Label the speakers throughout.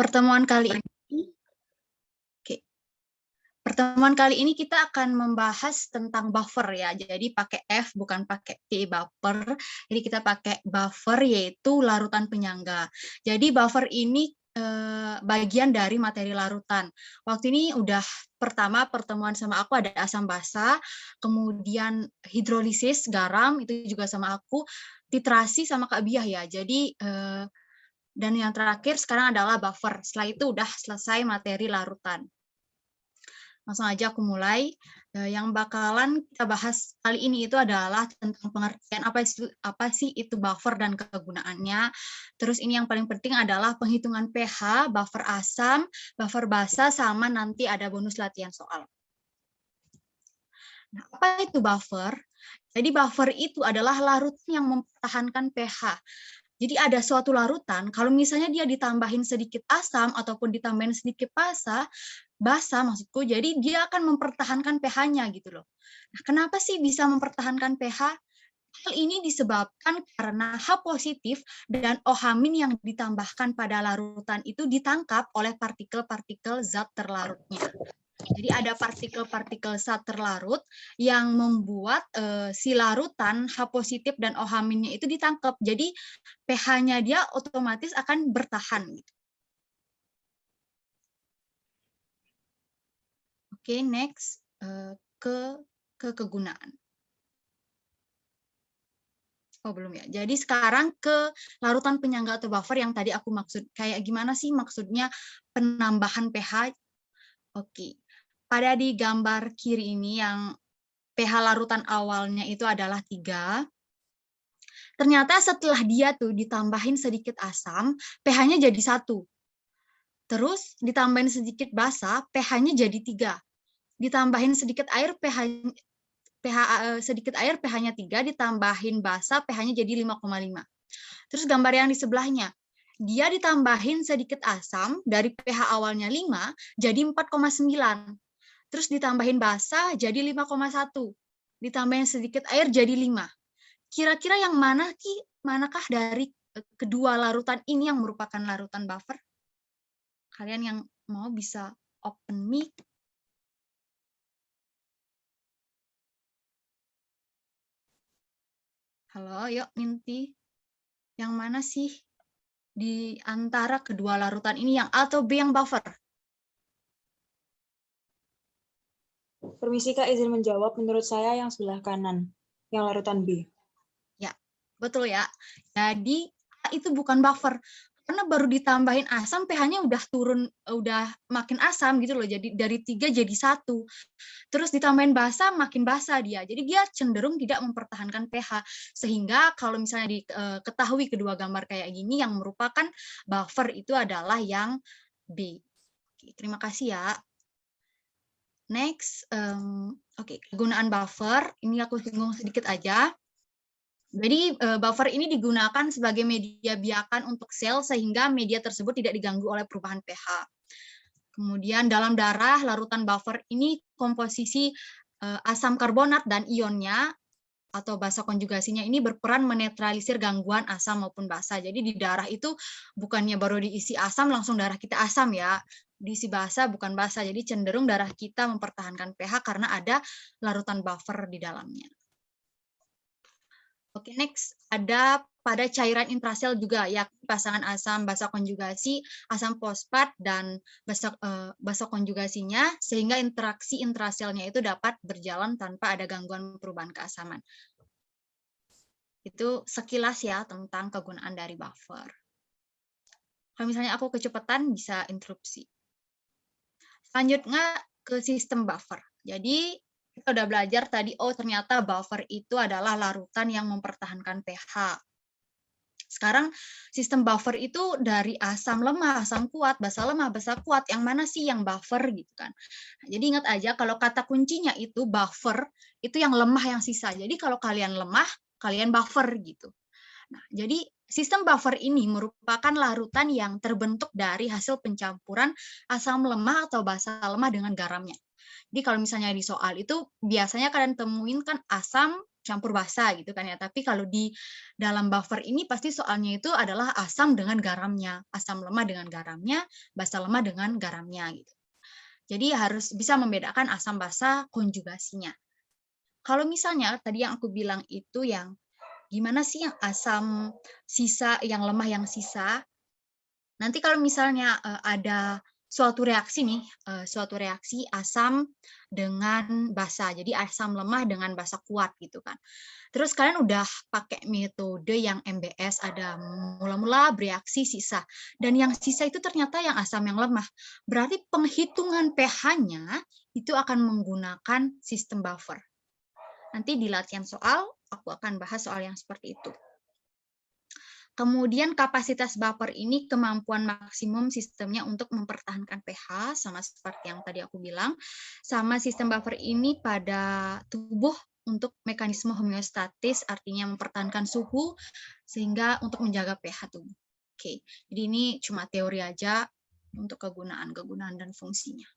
Speaker 1: Pertemuan kali ini, pertemuan kali ini kita akan membahas tentang buffer ya. Jadi pakai F bukan pakai P, buffer. Jadi kita pakai buffer yaitu larutan penyangga. Jadi buffer ini bagian dari materi larutan. Waktu ini udah pertama pertemuan sama aku ada asam basa, kemudian hidrolisis garam itu juga sama aku, titrasi sama Kak Biah ya. Jadi dan yang terakhir sekarang adalah buffer. Setelah itu udah selesai materi larutan. Langsung aja aku mulai. Yang bakalan kita bahas kali ini itu adalah tentang pengertian apa sih itu buffer dan kegunaannya. Terus ini yang paling penting adalah penghitungan pH, buffer asam, buffer basa, sama nanti ada bonus latihan soal. Nah, apa itu buffer? Jadi buffer itu adalah larutan yang mempertahankan pH. Jadi ada suatu larutan, kalau misalnya dia ditambahin sedikit asam ataupun ditambahin sedikit basa maksudku, jadi dia akan mempertahankan pH-nya gitu loh. Nah, kenapa sih bisa mempertahankan pH? Hal ini disebabkan karena H positif dan OH- yang ditambahkan pada larutan itu ditangkap oleh partikel-partikel zat terlarutnya. Jadi ada partikel-partikel zat terlarut yang membuat si larutan H positif dan OH- itu ditangkap. Jadi pH-nya dia otomatis akan bertahan. Oke, next ke kegunaan. Oh, belum ya. Jadi sekarang ke larutan penyangga atau buffer yang tadi aku maksud. Kayak gimana sih maksudnya penambahan pH? Oke. Pada di gambar kiri ini yang pH larutan awalnya itu adalah 3. Ternyata setelah dia tuh ditambahin sedikit asam, pH-nya jadi 1. Terus ditambahin sedikit basa, pH-nya jadi 3. Ditambahin sedikit air, sedikit air pH-nya 3, ditambahin basa, pH-nya jadi 5,5. Terus gambar yang di sebelahnya, dia ditambahin sedikit asam, dari pH awalnya 5, jadi 4,9. Terus ditambahin basa, jadi 5,1. Ditambahin sedikit air, jadi 5. Kira-kira yang manakah dari kedua larutan ini yang merupakan larutan buffer? Kalian yang mau bisa open mic. Halo, yuk Minti. Yang mana sih di antara kedua larutan ini yang A atau B yang buffer?
Speaker 2: Permisi Kak, izin menjawab. Menurut saya yang sebelah kanan, yang larutan B.
Speaker 1: Ya, betul ya. Jadi A itu bukan buffer. Karena baru ditambahin asam, pH-nya udah turun, udah makin asam gitu loh. Jadi dari 3 jadi 1. Terus ditambahin basa, makin basa dia. Jadi dia cenderung tidak mempertahankan pH. Sehingga kalau misalnya diketahui kedua gambar kayak gini, yang merupakan buffer itu adalah yang B. Oke, terima kasih ya. Next, kegunaan buffer. Ini aku singgung sedikit aja. Jadi buffer ini digunakan sebagai media biakan untuk sel sehingga media tersebut tidak diganggu oleh perubahan pH. Kemudian dalam darah larutan buffer ini komposisi asam karbonat dan ionnya atau basa konjugasinya ini berperan menetralisir gangguan asam maupun basa. Jadi di darah itu bukannya baru diisi asam langsung darah kita asam ya. Diisi basa bukan basa. Jadi cenderung darah kita mempertahankan pH karena ada larutan buffer di dalamnya. Oke, next ada pada cairan intrasel juga, yakni pasangan asam basa konjugasi, asam fosfat, dan basa konjugasinya, sehingga interaksi intraselnya itu dapat berjalan tanpa ada gangguan perubahan keasaman. Itu sekilas ya tentang kegunaan dari buffer. Kalau misalnya aku kecepatan, bisa interupsi. Selanjutnya ke sistem buffer. Jadi kita udah belajar tadi, oh ternyata buffer itu adalah larutan yang mempertahankan pH. Sekarang sistem buffer itu dari asam lemah, asam kuat, basa lemah, basa kuat, yang mana sih yang buffer gitu kan. Nah, jadi ingat aja kalau kata kuncinya itu buffer, itu yang lemah yang sisa. Jadi kalau kalian lemah, kalian buffer gitu. Nah, jadi sistem buffer ini merupakan larutan yang terbentuk dari hasil pencampuran asam lemah atau basa lemah dengan garamnya. Jadi kalau misalnya di soal itu biasanya kalian temuin kan asam campur basa gitu kan ya. Tapi kalau di dalam buffer ini pasti soalnya itu adalah asam dengan garamnya, asam lemah dengan garamnya, basa lemah dengan garamnya gitu. Jadi harus bisa membedakan asam basa konjugasinya. Kalau misalnya tadi yang aku bilang itu yang gimana sih yang asam sisa, yang lemah yang sisa, nanti kalau misalnya ada suatu reaksi nih, suatu reaksi asam dengan basa, jadi asam lemah dengan basa kuat gitu kan. Terus kalian udah pakai metode yang MBS, ada mula-mula bereaksi sisa, dan yang sisa itu ternyata yang asam yang lemah. Berarti penghitungan pH-nya itu akan menggunakan sistem buffer. Nanti di latihan soal, aku akan bahas soal yang seperti itu. Kemudian kapasitas buffer ini kemampuan maksimum sistemnya untuk mempertahankan pH, sama seperti yang tadi aku bilang. Sama sistem buffer ini pada tubuh untuk mekanisme homeostatis, artinya mempertahankan suhu, sehingga untuk menjaga pH tubuh. Oke, jadi ini cuma teori aja untuk kegunaan dan fungsinya.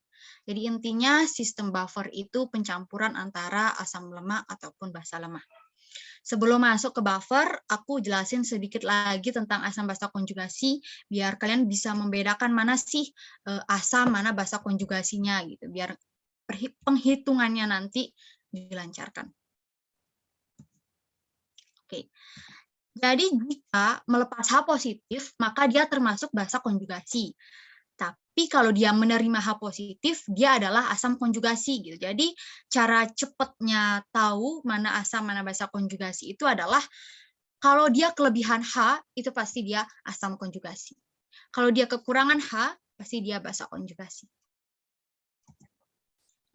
Speaker 1: Jadi intinya sistem buffer itu pencampuran antara asam lemak ataupun basa lemah. Sebelum masuk ke buffer, aku jelasin sedikit lagi tentang asam basa konjugasi, biar kalian bisa membedakan mana sih asam, mana basa konjugasinya gitu, biar penghitungannya nanti dilancarkan. Oke. Jadi jika melepas H positif, maka dia termasuk basa konjugasi. Tapi kalau dia menerima H positif, dia adalah asam konjugasi gitu. Jadi cara cepatnya tahu mana asam, mana basa konjugasi itu adalah kalau dia kelebihan H, itu pasti dia asam konjugasi. Kalau dia kekurangan H, pasti dia basa konjugasi.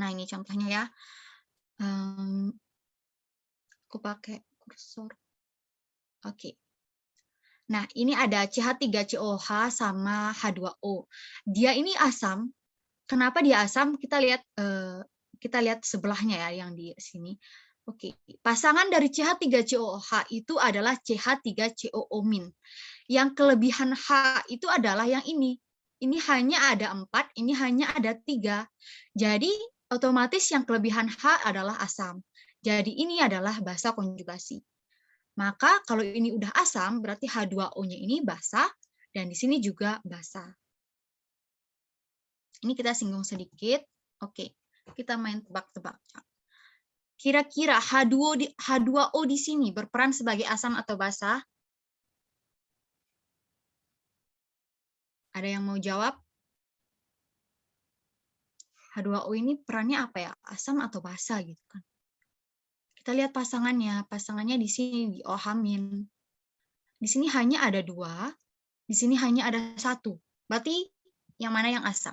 Speaker 1: Nah, ini contohnya ya. Aku pakai kursor. Oke. Nah, ini ada CH3COH sama H2O. Dia ini asam. Kenapa dia asam? Kita lihat sebelahnya ya yang di sini. Oke, pasangan dari CH3COH itu adalah CH3COO-. Yang kelebihan H itu adalah yang ini. Ini hanya ada 4, ini hanya ada 3. Jadi otomatis yang kelebihan H adalah asam. Jadi ini adalah basa konjugasi. Maka kalau ini udah asam, berarti H2O-nya ini basa, dan di sini juga basa. Ini kita singgung sedikit. Oke, kita main tebak-tebakan. Kira-kira H2O di sini berperan sebagai asam atau basa? Ada yang mau jawab? H2O ini perannya apa ya? Asam atau basa gitu kan? Kita lihat pasangannya. Pasangannya di sini di OH-. Di sini hanya ada 2, di sini hanya ada 1. Berarti yang mana yang asam?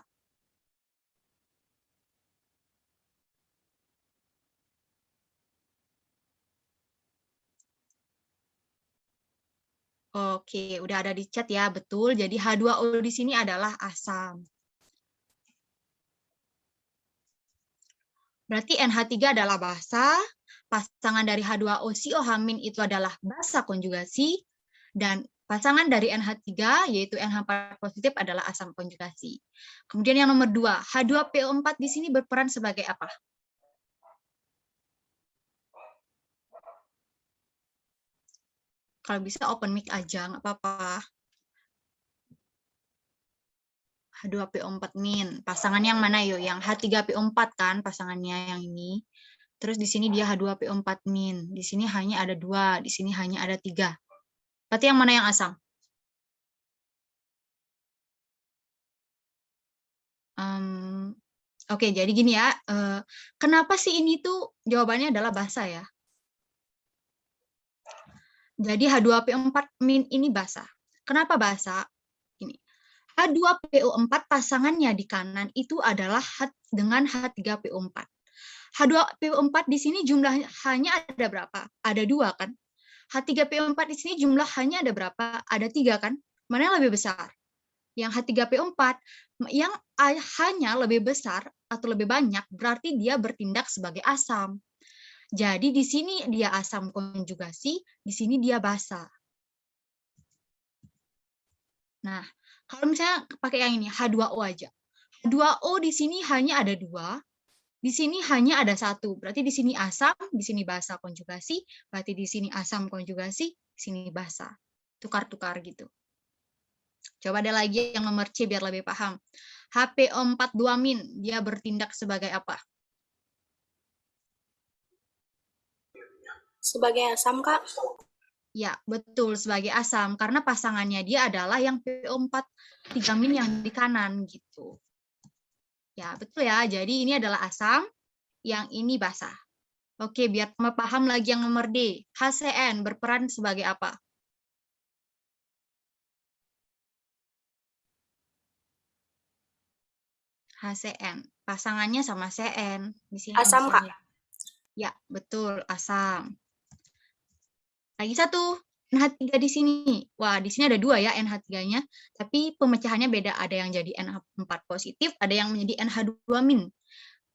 Speaker 1: Oke, udah ada di chat ya, betul. Jadi H2O di sini adalah asam. Berarti NH3 adalah basa, pasangan dari H2O COH- itu adalah basa konjugasi, dan pasangan dari NH3 yaitu NH4 positif adalah asam konjugasi. Kemudian yang nomor 2, H2PO4 di sini berperan sebagai apa? Kalau bisa open mic aja, nggak apa-apa. H2PO4-. Pasangannya yang mana yuk? Yang H3PO4 kan pasangannya yang ini. Terus di sini dia H2PO4-. Di sini hanya ada 2, di sini hanya ada 3. Berarti yang mana yang asam? Oke, jadi gini ya. Kenapa sih ini tuh jawabannya adalah basa ya? Jadi H2PO4- ini basa. Kenapa basa? Ini. H2PO4 pasangannya di kanan itu adalah dengan H3PO4. H2PO4 di sini jumlahnya hanya ada berapa? Ada 2 kan? H3PO4 di sini jumlahnya ada berapa? Ada 3 kan? Mana yang lebih besar? Yang H3PO4 yang hanya lebih besar atau lebih banyak berarti dia bertindak sebagai asam. Jadi di sini dia asam konjugasi, di sini dia basa. Nah, kalau misalnya pakai yang ini H2O aja. H2O di sini hanya ada 2, Di sini hanya ada satu, berarti di sini asam, di sini basa konjugasi, berarti di sini asam konjugasi, di sini basa. Tukar-tukar gitu. Coba ada lagi yang nomor C biar lebih paham. HPO42-, dia bertindak sebagai apa?
Speaker 3: Sebagai asam, Kak.
Speaker 1: Ya, betul, sebagai asam. Karena pasangannya dia adalah yang PO43- yang di kanan gitu. Ya, betul ya. Jadi ini adalah asam, yang ini basa. Oke, biar paham lagi yang nomor D. HCN berperan sebagai apa? HCN. Pasangannya sama CN. Di sini
Speaker 3: Asam, Kak.
Speaker 1: Ya, betul, asam. Lagi satu, NH3 di sini. Wah, di sini ada dua ya NH3-nya, tapi pemecahannya beda. Ada yang jadi NH4 positif, ada yang menjadi NH2-.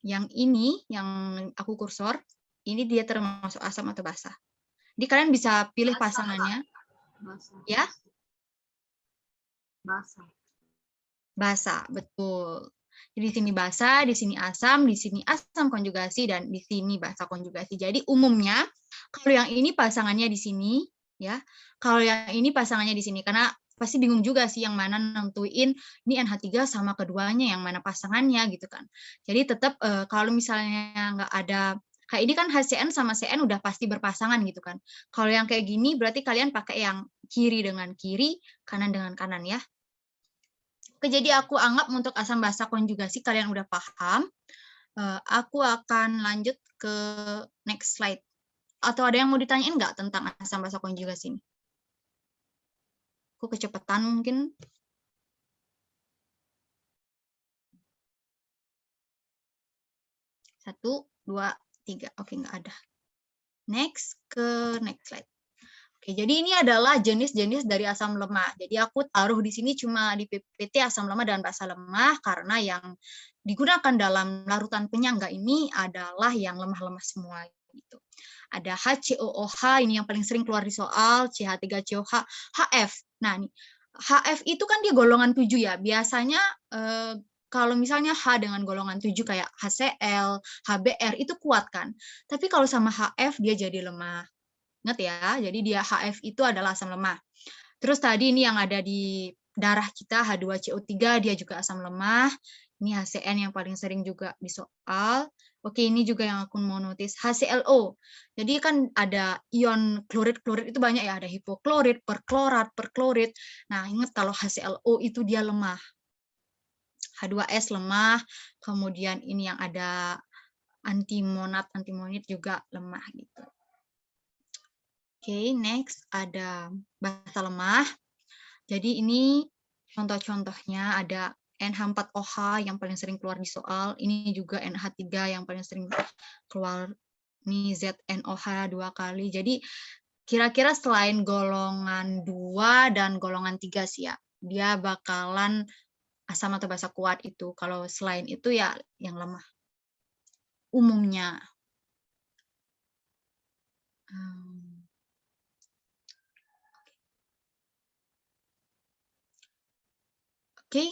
Speaker 1: Yang ini, yang aku kursor, ini dia termasuk asam atau basa. Jadi kalian bisa pilih pasangannya.
Speaker 2: Basa.
Speaker 1: Ya?
Speaker 2: Basa.
Speaker 1: Basa, betul. Jadi di sini basa, di sini asam konjugasi, dan di sini basa konjugasi. Jadi umumnya kalau yang ini pasangannya di sini, ya. Kalau yang ini pasangannya di sini, karena pasti bingung juga sih yang mana nentuin ini NH3 sama keduanya, yang mana pasangannya gitu kan. Jadi tetap kalau misalnya nggak ada kayak ini kan HCN sama CN udah pasti berpasangan gitu kan. Kalau yang kayak gini berarti kalian pakai yang kiri dengan kiri, kanan dengan kanan ya. Oke, jadi aku anggap untuk asam basa konjugasi kalian udah paham. Aku akan lanjut ke next slide. Atau ada yang mau ditanyain nggak tentang asam basa konjugasi ini? Aku kecepatan mungkin. Satu, dua, tiga. Oke, nggak ada. Next slide. Oke, jadi ini adalah jenis-jenis dari asam lemah. Jadi aku taruh di sini cuma di PPT asam lemah dan basa lemah karena yang digunakan dalam larutan penyangga ini adalah yang lemah-lemah semua gitu. Ada HCOOH, ini yang paling sering keluar di soal, CH3COH, HF. Nah, nih HF itu kan dia golongan 7 ya. Biasanya kalau misalnya H dengan golongan 7 kayak HCl, HBr itu kuat kan. Tapi kalau sama HF dia jadi lemah. Ingat ya, jadi dia HF itu adalah asam lemah. Terus tadi ini yang ada di darah kita, H2CO3, dia juga asam lemah. Ini HCN yang paling sering juga di soal. Oke, ini juga yang aku mau notice, HClO. Jadi kan ada ion klorid-klorid itu banyak ya, ada hipoklorid, perklorat, perklorid. Nah, ingat kalau HClO itu dia lemah. H2S lemah, kemudian ini yang ada antimonit juga lemah gitu. Oke, next ada basa lemah. Jadi ini contoh-contohnya ada NH4OH yang paling sering keluar di soal. Ini juga NH3 yang paling sering keluar. Ini ZNOH 2 kali. Jadi kira-kira selain golongan 2 dan golongan 3 sih ya, dia bakalan asam atau basa kuat itu. Kalau selain itu ya yang lemah. Umumnya. Oke,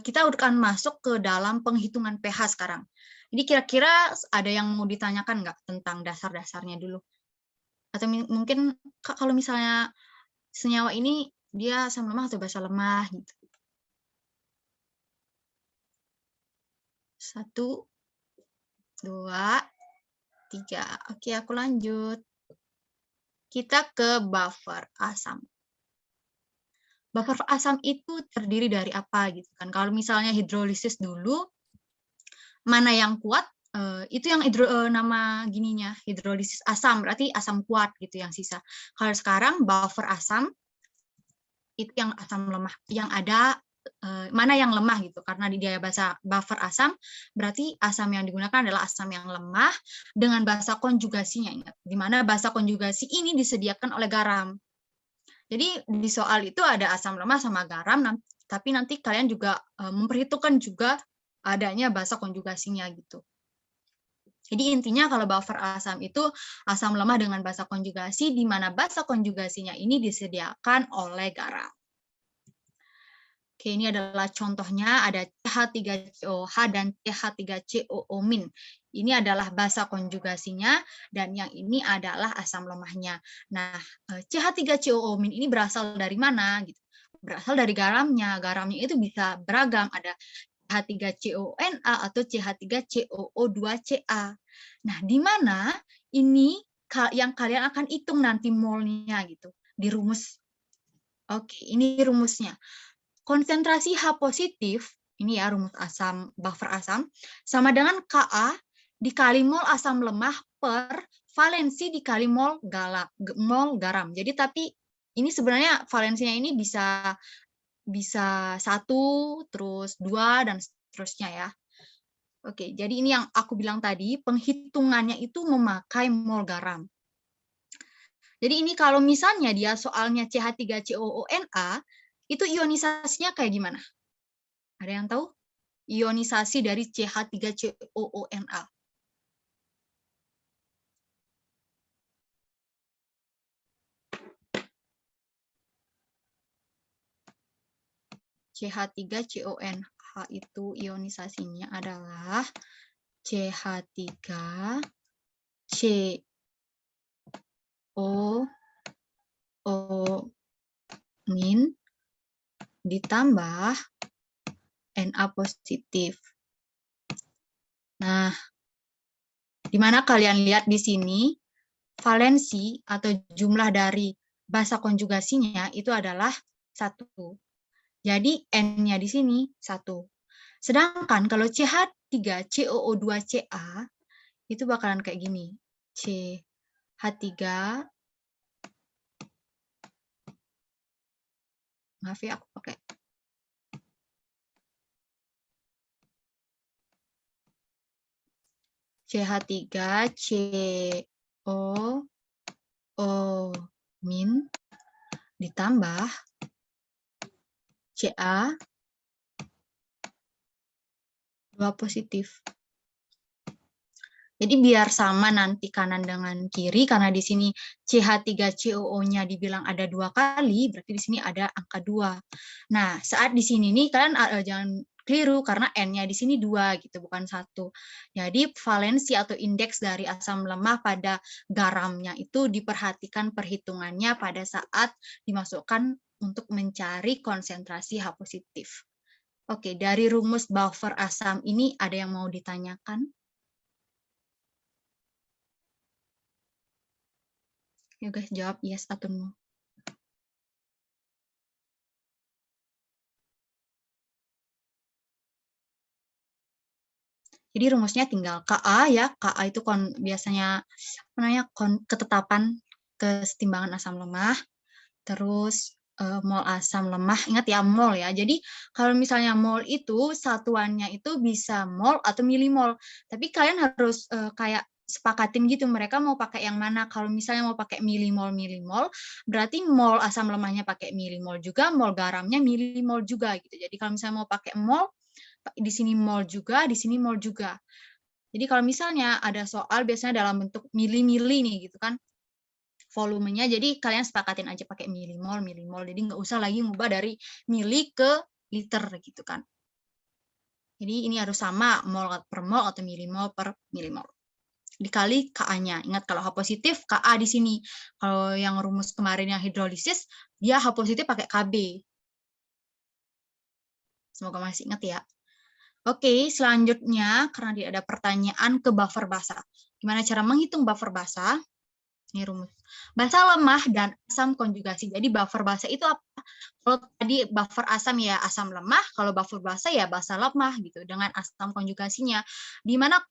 Speaker 1: kita akan masuk ke dalam penghitungan pH sekarang. Jadi kira-kira ada yang mau ditanyakan nggak tentang dasar-dasarnya dulu? Atau mungkin Kak, kalau misalnya senyawa ini dia asam lemah atau basa lemah gitu. 1, 2, 3. Oke, aku lanjut. Kita ke buffer asam. Buffer asam itu terdiri dari apa gitu kan? Kalau misalnya hidrolisis dulu, mana yang kuat, itu yang nama gininya, hidrolisis asam, berarti asam kuat gitu yang sisa. Kalau sekarang buffer asam, itu yang asam lemah, yang ada mana yang lemah gitu, karena di dia bahasa buffer asam, berarti asam yang digunakan adalah asam yang lemah dengan bahasa konjugasinya, ingat, di mana bahasa konjugasi ini disediakan oleh garam. Jadi di soal itu ada asam lemah sama garam, tapi nanti kalian juga memperhitungkan juga adanya bahasa konjugasinya gitu. Jadi intinya kalau buffer asam itu asam lemah dengan bahasa konjugasi, di mana bahasa konjugasinya ini disediakan oleh garam. Oke, ini adalah contohnya, ada CH3COH dan CH3COO-. Ini adalah basa konjugasinya, dan yang ini adalah asam lemahnya. Nah, CH3COO- ini berasal dari mana? Gitu. Berasal dari garamnya. Garamnya itu bisa beragam, ada CH3CONA atau CH3COO2Ca. Nah, di mana ini yang kalian akan hitung nanti molnya gitu, di rumus. Oke, ini rumusnya. Konsentrasi H positif, ini ya rumus asam, buffer asam, sama dengan Ka dikali mol asam lemah per valensi dikali mol garam. Jadi tapi ini sebenarnya valensinya ini bisa 1, terus 2, dan seterusnya ya. Oke, jadi ini yang aku bilang tadi, penghitungannya itu memakai mol garam. Jadi ini kalau misalnya dia soalnya CH3COONA, itu ionisasinya kayak gimana? Ada yang tahu? Ionisasi dari CH3COONA. CH3CONH itu ionisasinya adalah CH3COO- ditambah Na positif. Nah, di mana kalian lihat di sini, valensi atau jumlah dari basa konjugasinya itu adalah 1. Jadi N-nya di sini 1. Sedangkan kalau CH3COO2Ca itu bakalan kayak gini. CH3, maaf ya aku pakai CH3COO- ditambah Ca 2 positif. Jadi biar sama nanti kanan dengan kiri, karena di sini CH3COO-nya dibilang ada 2 kali, berarti di sini ada angka 2. Nah, saat di sini nih kalian jangan keliru karena N-nya di sini 2 gitu, bukan 1. Jadi valensi atau indeks dari asam lemah pada garamnya itu diperhatikan perhitungannya pada saat dimasukkan untuk mencari konsentrasi H positif. Oke, dari rumus buffer asam ini ada yang mau ditanyakan? Yuk guys, jawab yes atau no. Jadi rumusnya tinggal Ka ya. Ka itu biasanya ketetapan kesetimbangan asam lemah. Terus mol asam lemah, ingat ya mol ya. Jadi kalau misalnya mol itu satuannya itu bisa mol atau milimol. Tapi kalian harus kayak sepakatin gitu, mereka mau pakai yang mana. Kalau misalnya mau pakai milimol, berarti mol asam lemahnya pakai milimol juga, mol garamnya milimol juga gitu. Jadi kalau misalnya mau pakai mol, di sini mol juga, di sini mol juga. Jadi kalau misalnya ada soal biasanya dalam bentuk mili-mili nih gitu kan, volumenya, jadi kalian sepakatin aja pakai milimol, jadi nggak usah lagi ngubah dari mili ke liter gitu kan. Jadi ini harus sama mol per mol atau milimol per milimol. Dikali Ka-nya. Ingat kalau H positif, Ka di sini. Kalau yang rumus kemarin yang hidrolisis, dia H positif pakai Kb. Semoga masih ingat ya. Oke, selanjutnya karena tidak ada pertanyaan ke buffer basa. Gimana cara menghitung buffer basa? Ini rumus. Basa lemah dan asam konjugasi. Jadi buffer basa itu apa? Kalau tadi buffer asam ya asam lemah, kalau buffer basa ya basa lemah gitu dengan asam konjugasinya. Di mana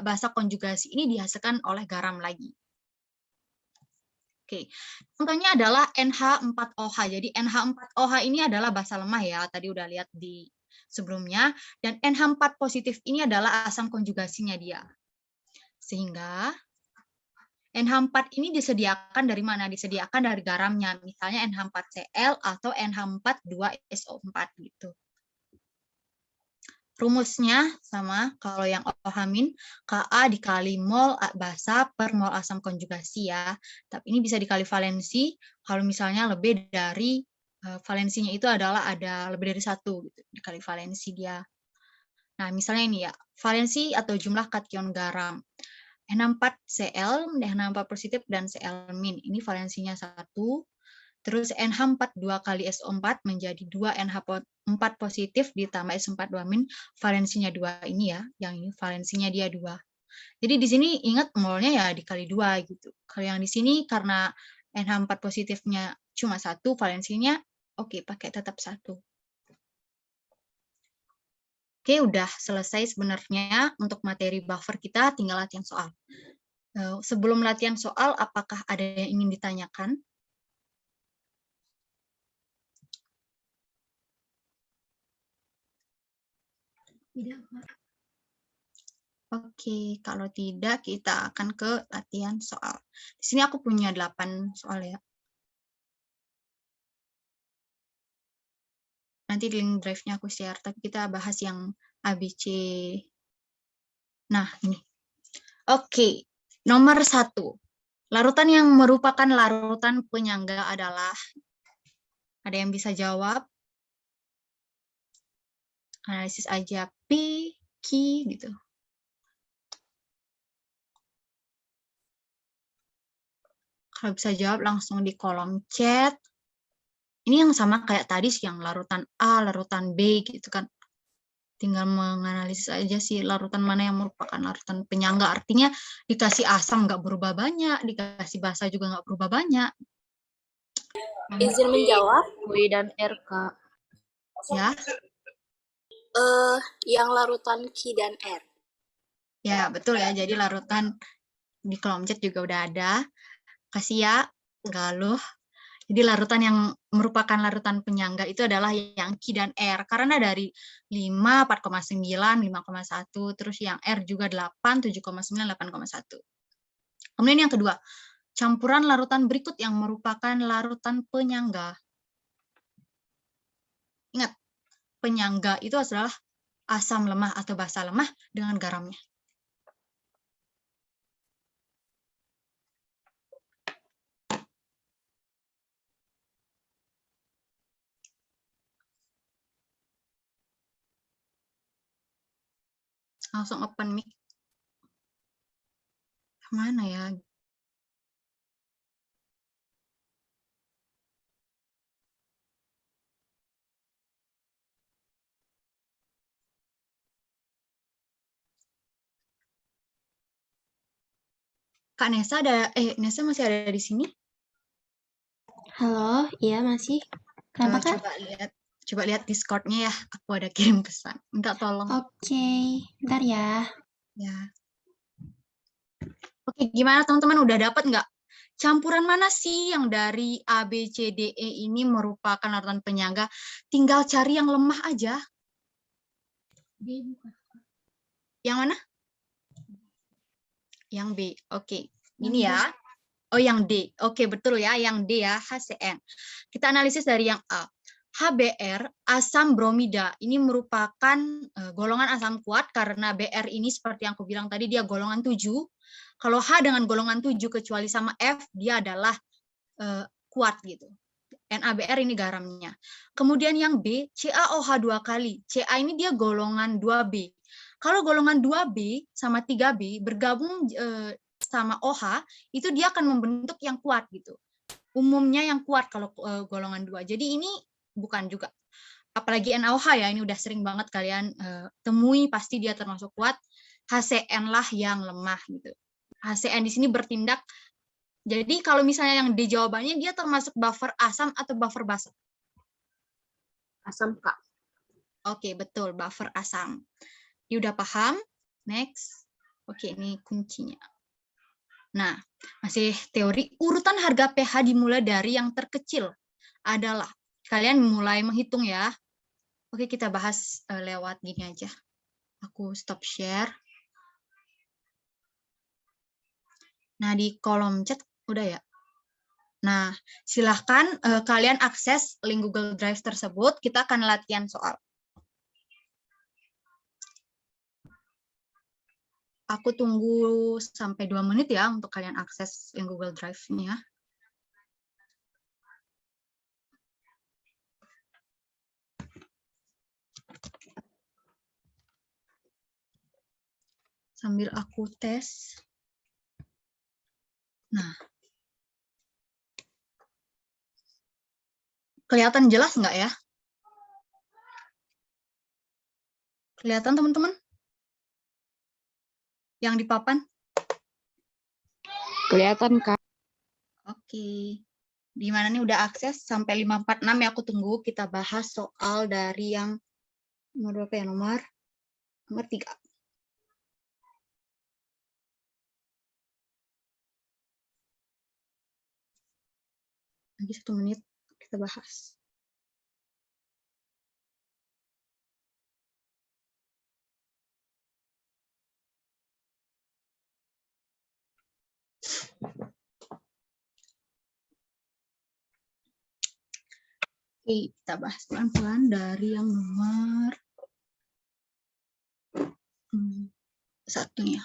Speaker 1: basa konjugasi ini dihasilkan oleh garam lagi. Oke, contohnya adalah NH4OH. Jadi NH4OH ini adalah basa lemah ya, tadi udah lihat di sebelumnya. Dan NH4 positif ini adalah asam konjugasinya dia. Sehingga NH4 ini disediakan dari mana? Disediakan dari garamnya, misalnya NH4Cl atau NH42SO4 gitu. Rumusnya sama, kalau yang OH-, Ka dikali mol basa per mol asam konjugasi ya. Tapi ini bisa dikali valensi kalau misalnya lebih dari valensinya itu adalah ada lebih dari 1 gitu, dikali valensi dia. Nah, misalnya ini ya, valensi atau jumlah kation garam. NH4Cl, NH4 positif, dan Cl-. Ini valensinya 1. Terus NH4 2 kali SO4 menjadi 2 NH4 positif ditambah SO4 2-, valensinya 2 ini ya, yang ini valensinya dia 2. Jadi di sini ingat molnya ya dikali 2 gitu. Kalau yang di sini karena NH4 positifnya cuma 1, valensinya oke, pakai tetap 1. Oke, udah selesai sebenarnya untuk materi buffer kita, tinggal latihan soal. Sebelum latihan soal, apakah ada yang ingin ditanyakan? Tidak. Oke, kalau tidak kita akan ke latihan soal. Di sini aku punya 8 soal ya. Nanti di link drive-nya aku share, tapi kita bahas yang ABC. Nah, ini. Oke, nomor 1. Larutan yang merupakan larutan penyangga adalah, ada yang bisa jawab? Analisis aja P, Q, gitu. Kalau bisa jawab langsung di kolom chat. Ini yang sama kayak tadi sih, yang larutan A, larutan B gitu kan. Tinggal menganalisis aja sih larutan mana yang merupakan larutan penyangga. Artinya dikasih asam nggak berubah banyak, dikasih basa juga nggak berubah banyak.
Speaker 3: Izin menjawab, W dan R, Kak.
Speaker 1: Ya.
Speaker 3: Yang larutan Q dan R.
Speaker 1: Ya, betul ya. Jadi larutan di kolom chat juga udah ada. Kasih ya, Galuh. Jadi larutan yang merupakan larutan penyangga itu adalah yang Q dan R. Karena dari 5, 4,9, 5,1, terus yang R juga 8, 7,9, 8,1. Kemudian yang kedua, campuran larutan berikut yang merupakan larutan penyangga. Ingat, penyangga itu adalah asam lemah atau basa lemah dengan garamnya. Langsung open mic. Mana ya? Kak Nesa ada, Nesa masih ada di sini?
Speaker 4: Halo, iya masih. Kenapa, Kak?
Speaker 1: Coba lihat Discord-nya ya. Aku ada kirim pesan. Minta tolong.
Speaker 4: Oke, bentar ya.
Speaker 1: Ya. Oke, gimana teman-teman? Udah dapat nggak? Campuran mana sih yang dari A, B, C, D, E ini merupakan larutan penyangga? Tinggal cari yang lemah aja. Yang mana? Yang B. Oke. Ini ya. Oh, yang D. Oke, betul ya. Yang D ya, HCN. Kita analisis dari yang A. HBr, asam bromida. Ini merupakan golongan asam kuat karena Br ini seperti yang aku bilang tadi, dia golongan 7. Kalau H dengan golongan 7 kecuali sama F, dia adalah kuat gitu. NaBr ini garamnya. Kemudian yang B, CaOH 2 kali. Ca ini dia golongan 2B. Kalau golongan 2B sama 3B bergabung sama OH, itu dia akan membentuk yang kuat gitu. Umumnya yang kuat kalau golongan 2. Jadi ini bukan juga. Apalagi NaOH ya, ini udah sering banget kalian temui, pasti dia termasuk kuat. HCN lah yang lemah gitu. HCN di sini bertindak. Jadi kalau misalnya yang di jawabannya, dia termasuk buffer asam atau buffer basa?
Speaker 3: Asam, Kak.
Speaker 1: Oke, betul, buffer asam. Ini udah paham? Next. Oke, ini kuncinya. Nah, masih teori. Urutan harga pH dimulai dari yang terkecil adalah, kalian mulai menghitung ya. Oke, kita bahas lewat gini aja. Aku stop share. Nah, di kolom chat udah ya. Nah, silahkan kalian akses link Google Drive tersebut. Kita akan latihan soal. Aku tunggu sampai 2 menit ya untuk kalian akses link Google Drive-nya. Sambil aku tes. Nah. Kelihatan jelas nggak ya? Kelihatan teman-teman? Yang di papan?
Speaker 3: Kelihatan, Kak.
Speaker 1: Oke. Di mana nih udah akses sampai 546 ya, aku tunggu kita bahas soal dari yang nomor berapa ya? Nomor 3. Lagi 1 menit kita bahas. Oke, kita bahas pelan-pelan dari yang nomor 1 ya.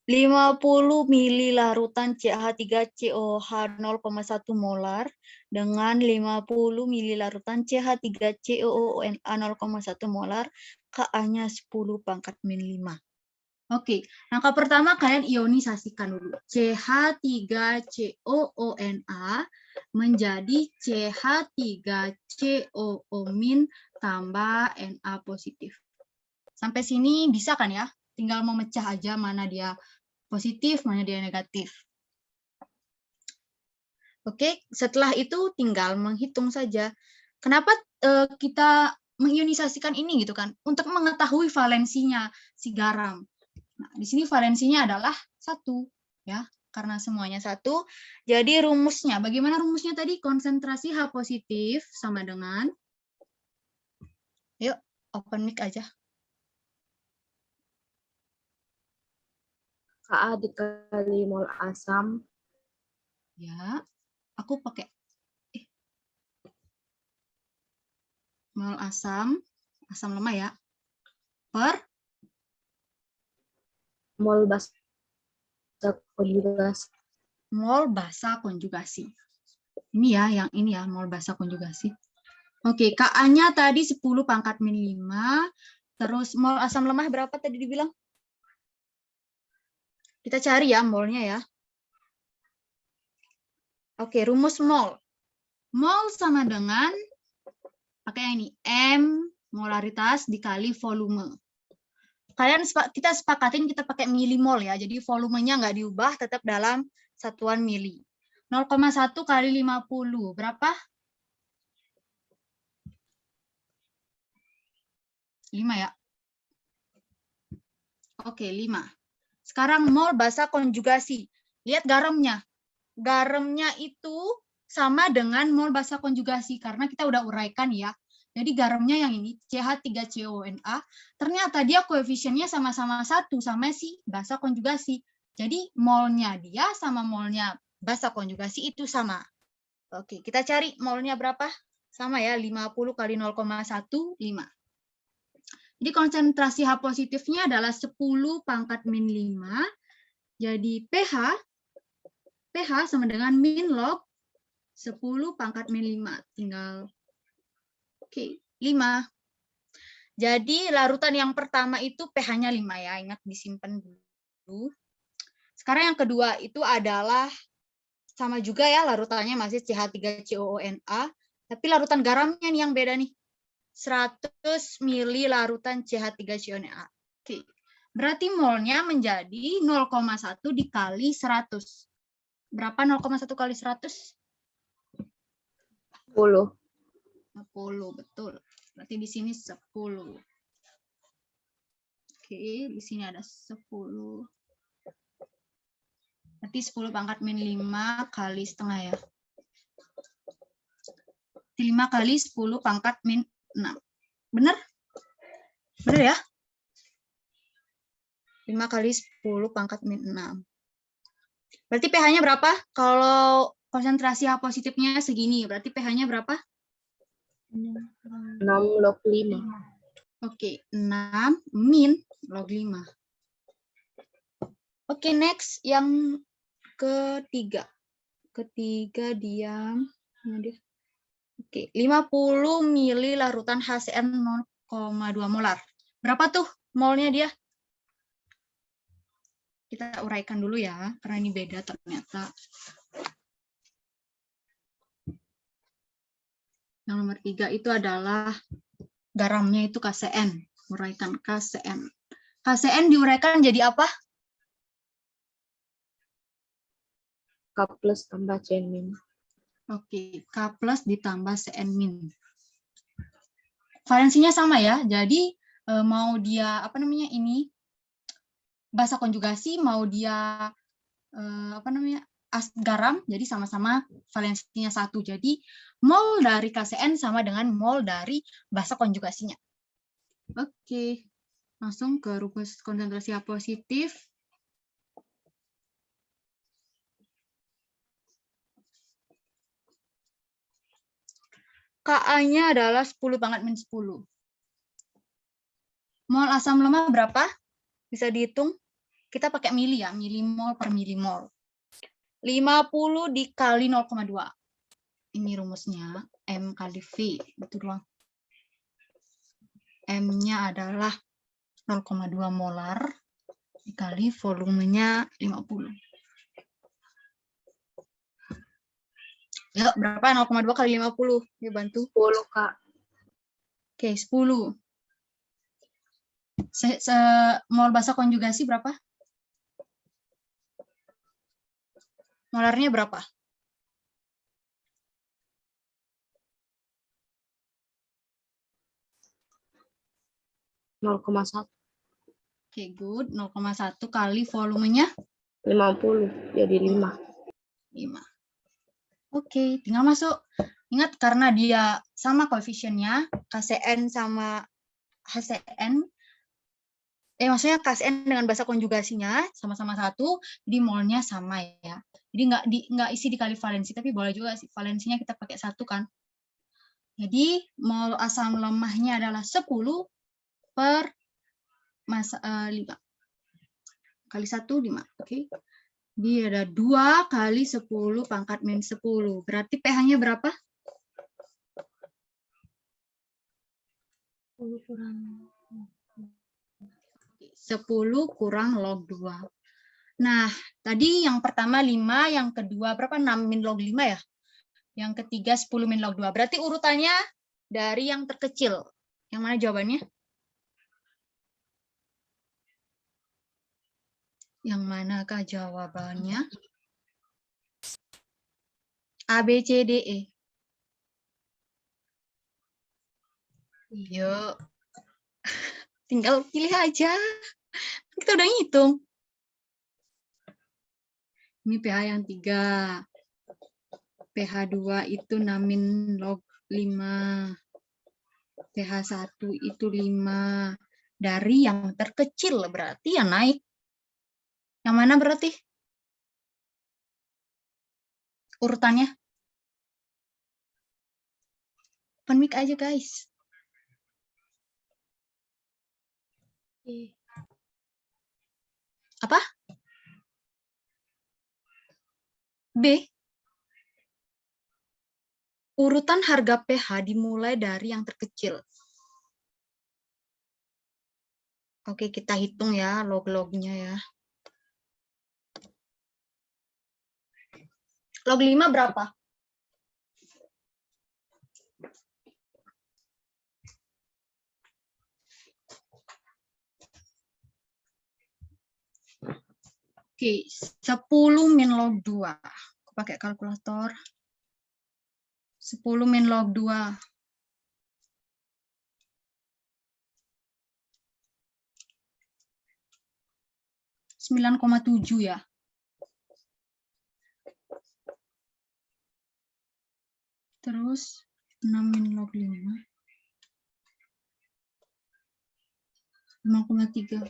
Speaker 1: 50 mili larutan CH3COOH 0,1 molar dengan 50 mili larutan CH3COONA 0,1 molar, Ka-nya 10 pangkat min 5. Oke, langkah pertama kalian ionisasikan dulu. CH3COONA menjadi CH3COO min tambah Na positif. Sampai sini bisa kan ya? Tinggal memecah aja mana dia positif, mana dia negatif. Oke, setelah itu tinggal menghitung saja. Kenapa kita mengionisasikan ini gitu kan? Untuk mengetahui valensinya si garam. Nah, di sini valensinya adalah 1 ya, karena semuanya 1. Jadi rumusnya, bagaimana rumusnya tadi? Konsentrasi H positif sama dengan, yuk open mic aja.
Speaker 3: Ka dikali mol asam.
Speaker 1: Ya, aku pakai mol asam lemah ya, per
Speaker 3: Mol basa konjugasi.
Speaker 1: mol basa konjugasi. Ini ya, yang ini ya, mol basa konjugasi. Oke, Ka-nya tadi 10 pangkat min 5. Terus mol asam lemah berapa tadi dibilang? Kita cari ya molnya ya. Oke, rumus mol. Mol sama dengan, pakai ini, M molaritas dikali volume. Kita sepakatin kita pakai milimol ya, jadi volumenya nggak diubah, tetap dalam satuan mili. 0,1 kali 50, berapa? 5 ya? Oke, 5. Sekarang mol basa konjugasi. Lihat garamnya. Garamnya itu sama dengan mol basa konjugasi, karena kita udah uraikan ya. Jadi garamnya yang ini, CH3COONA, ternyata dia koefisiennya sama-sama 1, sama si basa konjugasi. Jadi molnya dia sama molnya basa konjugasi itu sama. Oke, kita cari molnya berapa? Sama ya, 50 kali 0,1, 5. Jadi konsentrasi H positifnya adalah 10 pangkat min 5. Jadi pH sama dengan min log 10 pangkat min 5. Tinggal, oke, 5. Jadi larutan yang pertama itu pH-nya 5 ya. Ingat disimpan dulu. Sekarang yang kedua itu adalah sama juga ya, larutannya masih CH3COONA. Tapi larutan garamnya nih yang beda nih. 100 mili larutan CH3COONA. Oke. Berarti molnya menjadi 0,1 dikali 100. Berapa 0,1 kali 100?
Speaker 3: 10.
Speaker 1: 10, betul. Berarti di sini 10. Oke, di sini ada 10. Berarti 10 pangkat min 5 kali setengah ya. 5 kali 10 pangkat min 6. Benar? Benar ya? 5 kali 10 pangkat min 6. Berarti pH-nya berapa? Kalau konsentrasi H positifnya segini, berarti pH-nya berapa?
Speaker 3: 6 log 5.
Speaker 1: Oke, 6 min log 5. Oke, next yang ketiga. Ketiga diam. Oke, 50 mili larutan HCN 0,2 molar. Berapa tuh molnya dia? Kita uraikan dulu ya, karena ini beda ternyata. Yang nomor 3 itu adalah garamnya itu KCN. Uraikan KCN. KCN diuraikan jadi apa?
Speaker 3: K plus tambah CN min.
Speaker 1: Oke, K plus ditambah CN min. Valensinya sama ya, jadi mau dia apa namanya ini bahasa konjugasi, mau dia apa namanya garam, jadi sama-sama valensinya 1. Jadi mol dari KCN sama dengan mol dari basa konjugasinya. Oke, langsung ke rumus konsentrasi A positif. Ka-nya adalah 10 pangkat min 10. Mol asam lemah berapa? Bisa dihitung. Kita pakai mili ya, milimol per milimol. 50 dikali 0,2. Ini rumusnya, M kali V. Itu doang. M-nya adalah 0,2 molar dikali volumenya 50. Ya, berapa 0,2 kali 50? Ya, bantu.
Speaker 3: 10, Kak.
Speaker 1: Oke, 10. Mol basa konjugasi berapa? Molarnya berapa?
Speaker 3: (0,1).
Speaker 1: Oke, good. 0,1 kali volumenya
Speaker 3: 50 jadi 5.
Speaker 1: 5. Oke, tinggal masuk. Ingat, karena dia sama koefisiennya, KCN sama HCN, maksudnya KCN dengan bahasa konjugasinya sama-sama 1, jadi molnya sama ya. Jadi nggak isi dikali valensi, tapi boleh juga sih valensinya kita pakai 1 kan. Jadi mol asam lemahnya adalah 10 per 5. Kali 1, 5. Oke. Dia ada 2 kali 10 pangkat min 10. Berarti pH-nya berapa? 10 kurang log 2. Nah, tadi yang pertama 5, yang kedua berapa? 6 min log 5 ya? Yang ketiga 10 min log 2. Berarti urutannya dari yang terkecil. Yang mana jawabannya? Yang manakah jawabannya? A, B, C, D, E. Yuk. Tinggal pilih aja. Kita udah ngitung. Ini pH yang 3. pH 2 itu 6 min log 5. pH 1 itu 5. Dari yang terkecil berarti yang naik. Yang mana berarti? Urutannya? Open mic aja, guys. Apa? B. Urutan harga pH dimulai dari yang terkecil. Oke, kita hitung ya log-lognya ya. Log 5 berapa? Oke, 10 min log 2. Aku pakai kalkulator. 10 min log 2. 9,7 ya. Terus 6 min log 5. 5,3.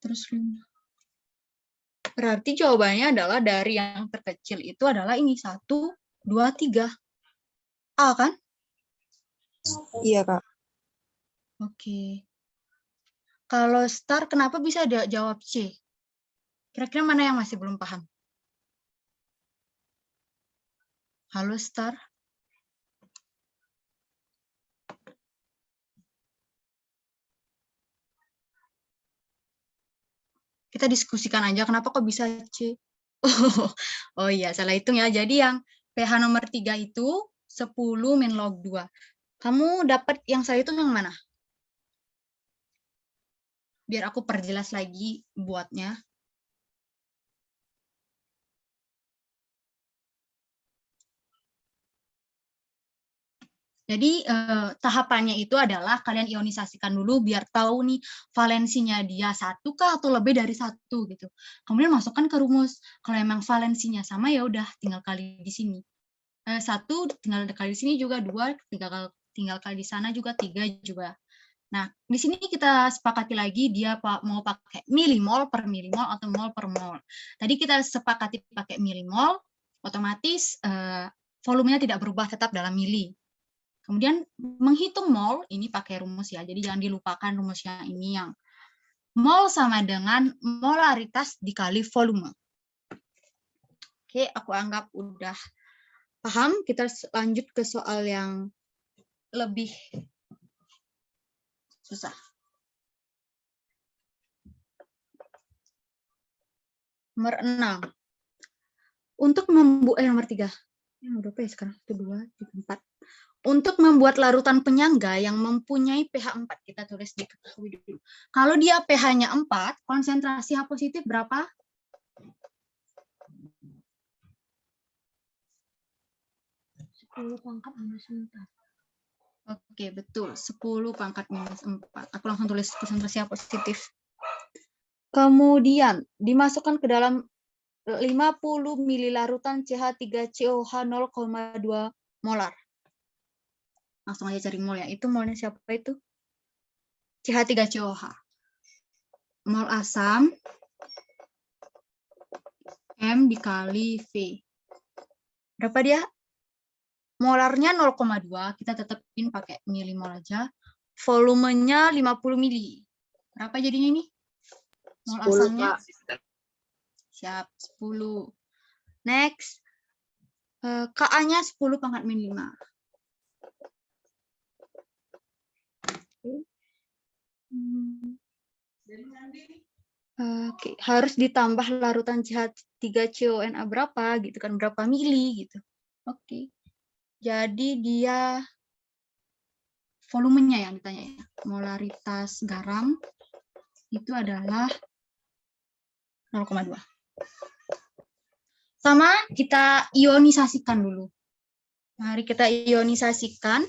Speaker 1: Terus 5. Berarti jawabannya adalah dari yang terkecil itu adalah ini 1, 2, 3. A kan?
Speaker 2: Iya, Kak.
Speaker 1: Oke. Kalau star kenapa bisa jawab C? Kira-kira mana yang masih belum paham? Halo star. Kita diskusikan aja kenapa kok bisa C. Oh iya, salah hitung ya. Jadi yang pH nomor 3 itu 10 min log 2. Kamu dapat yang saya hitung yang mana? Biar aku perjelas lagi buatnya. Jadi tahapannya itu adalah kalian ionisasikan dulu biar tahu nih valensinya dia 1 kah atau lebih dari 1 gitu. Kemudian masukkan ke rumus. Kalau emang valensinya sama ya udah tinggal kali di sini. 1 tinggal kali di sini juga, 2 tinggal kali di sana juga, 3 juga. Nah, di sini kita sepakati lagi dia mau pakai milimol per milimol atau mol per mol. Tadi kita sepakati pakai milimol, otomatis volumenya tidak berubah, tetap dalam mili. Kemudian menghitung mol, ini pakai rumus ya, jadi jangan dilupakan rumusnya ini yang mol sama dengan molaritas dikali volume. Oke, aku anggap udah paham, kita lanjut ke soal yang lebih susah. Nomor 6. Untuk membuat nomor 3. Yang berapa ya sekarang? 1, 2, 3, 4. Untuk membuat larutan penyangga yang mempunyai pH 4, kita tulis diketahui dulu. Kalau dia pH-nya 4, konsentrasi H positif berapa? 10 pangkat minus 4. Oke, betul. 10 pangkat minus 4. Aku langsung tulis konsentrasi H positif. Kemudian dimasukkan ke dalam 50 ml larutan CH3COH 0,2 molar. Langsung aja cari mol ya. Itu molnya siapa itu? CH3COH. Mol asam M dikali V. Berapa dia? Molarnya 0,2. Kita tetapin pakai milimol aja. Volumenya 50 mili. Berapa jadinya ini? Mol
Speaker 3: 10,
Speaker 1: asamnya?
Speaker 3: Kak.
Speaker 1: Siap, 10. Next. Ka-nya 10 pangkat min 5. Oke, harus ditambah larutan CH3CONA berapa gitu kan, berapa mili gitu. Oke. Jadi dia volumenya yang ditanya ya. Molaritas garam itu adalah 0,2. Sama kita ionisasikan dulu. Mari kita ionisasikan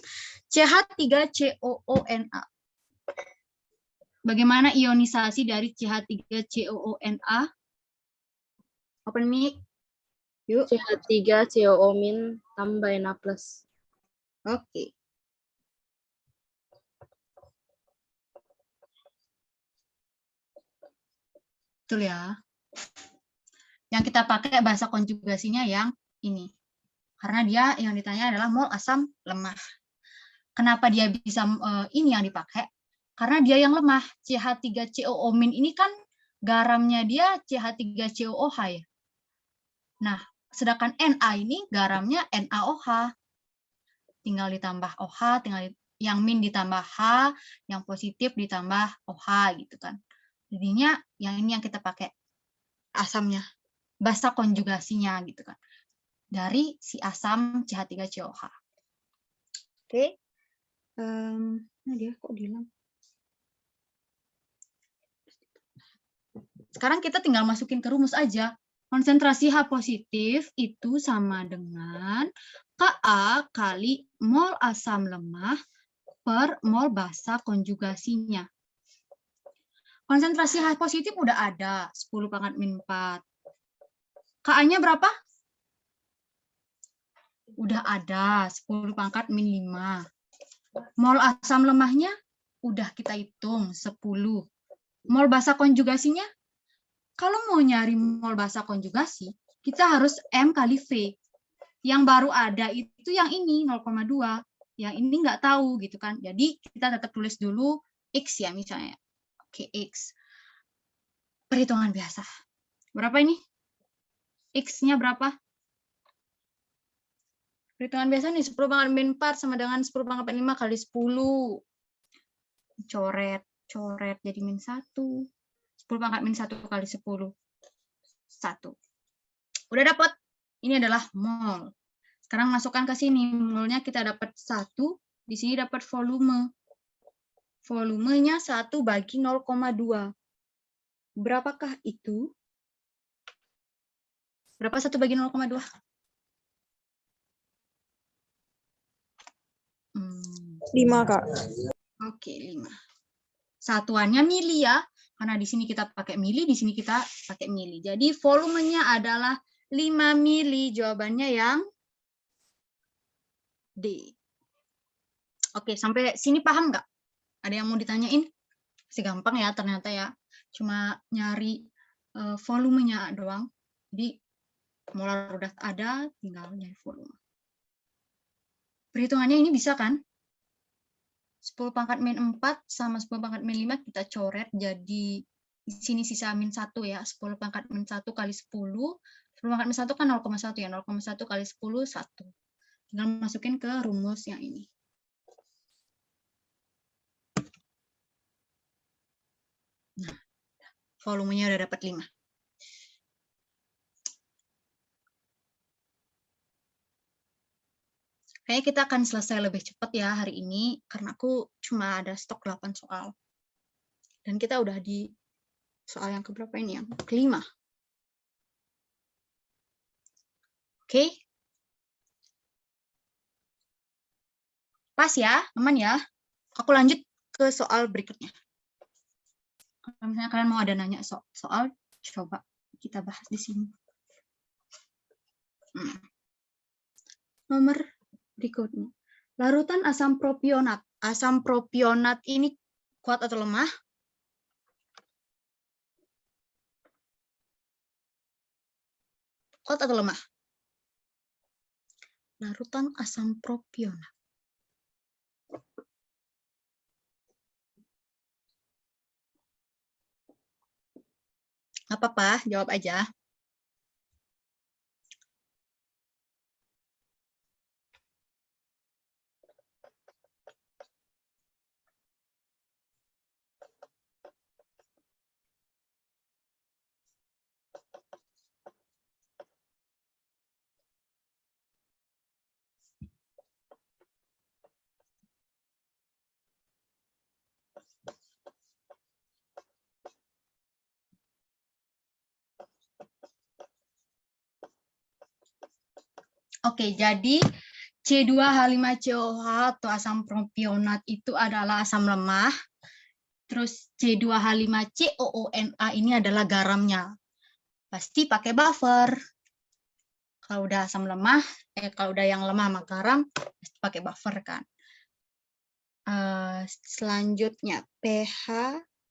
Speaker 1: CH3COONA. Bagaimana ionisasi dari CH3COONA? Open mic. Yuk.
Speaker 3: CH3 COO- tambah Na+.
Speaker 1: Oke. Betul ya. Yang kita pakai bahasa konjugasinya yang ini. Karena dia yang ditanya adalah mol asam lemah. Kenapa dia bisa ini yang dipakai? Karena dia yang lemah. CH3COO- ini kan garamnya dia CH3COOH ya. Nah, sedangkan Na ini garamnya NaOH. Tinggal ditambah OH, tinggal yang min ditambah H, yang positif ditambah OH gitu kan. Jadinya yang ini yang kita pakai asamnya. Bahasa konjugasinya gitu kan. Dari si asam CH3COH. Oke. Nah dia kok hilang. Sekarang kita tinggal masukin ke rumus aja. Konsentrasi H positif itu sama dengan Ka kali mol asam lemah per mol basa konjugasinya. Konsentrasi H positif udah ada, 10 pangkat min 4. Ka-nya berapa? Udah ada, 10 pangkat min 5. Mol asam lemahnya udah kita hitung, 10. Mol basa konjugasinya? Kalau mau nyari mol basa konjugasi, kita harus M kali V. Yang baru ada itu yang ini, 0,2. Yang ini nggak tahu gitu kan. Jadi kita tetap tulis dulu X ya misalnya. Oke, X. Perhitungan biasa. Berapa ini? X-nya berapa? Perhitungan biasa nih, 10 pangkat min 4 sama dengan 10 pangkat min 5 kali 10. Coret jadi min 1. 10 pangkat min 1 kali 10. 1. Udah dapat. Ini adalah mol. Sekarang masukkan ke sini. Molnya kita dapat 1. Di sini dapat volume. Volumenya 1 bagi 0,2. Berapakah itu? Berapa 1 bagi 0,2?
Speaker 2: Lima, Kak.
Speaker 1: Oke, 5. Satuannya mili ya. Karena di sini kita pakai mili, di sini kita pakai mili. Jadi volumenya adalah 5 mili. Jawabannya yang D. Oke, sampai sini paham nggak? Ada yang mau ditanyain? Masih gampang ya ternyata ya. Cuma nyari volumenya doang. Jadi molar udah ada, tinggal nyari volume. Perhitungannya ini bisa kan? 10 pangkat min 4 sama 10 pangkat min 5 kita coret jadi di sini sisa min 1 ya. 10 pangkat min 1 kali 10. 10 pangkat min 1 kan 0,1 ya. 0,1 kali 10, 1. Tinggal masukin ke rumus yang ini. Nah, volumenya udah dapat 5. Kayaknya kita akan selesai lebih cepat ya hari ini, karena aku cuma ada stok 8 soal. Dan kita udah di soal yang keberapa ini? Yang kelima. Oke. Pas ya, aman ya. Aku lanjut ke soal berikutnya. Kalau misalnya kalian mau ada nanya soal, coba kita bahas di sini. Nomor berikutnya. Larutan asam propionat. Asam propionat ini kuat atau lemah? Kuat atau lemah? Larutan asam propionat. Nggak apa-apa, jawab aja. Oke, jadi C2H5COH atau asam propionat itu adalah asam lemah. Terus C2H5COONA ini adalah garamnya. Pasti pakai buffer. Kalau udah asam lemah, kalau udah yang lemah sama garam, pasti pakai buffer kan. Selanjutnya pH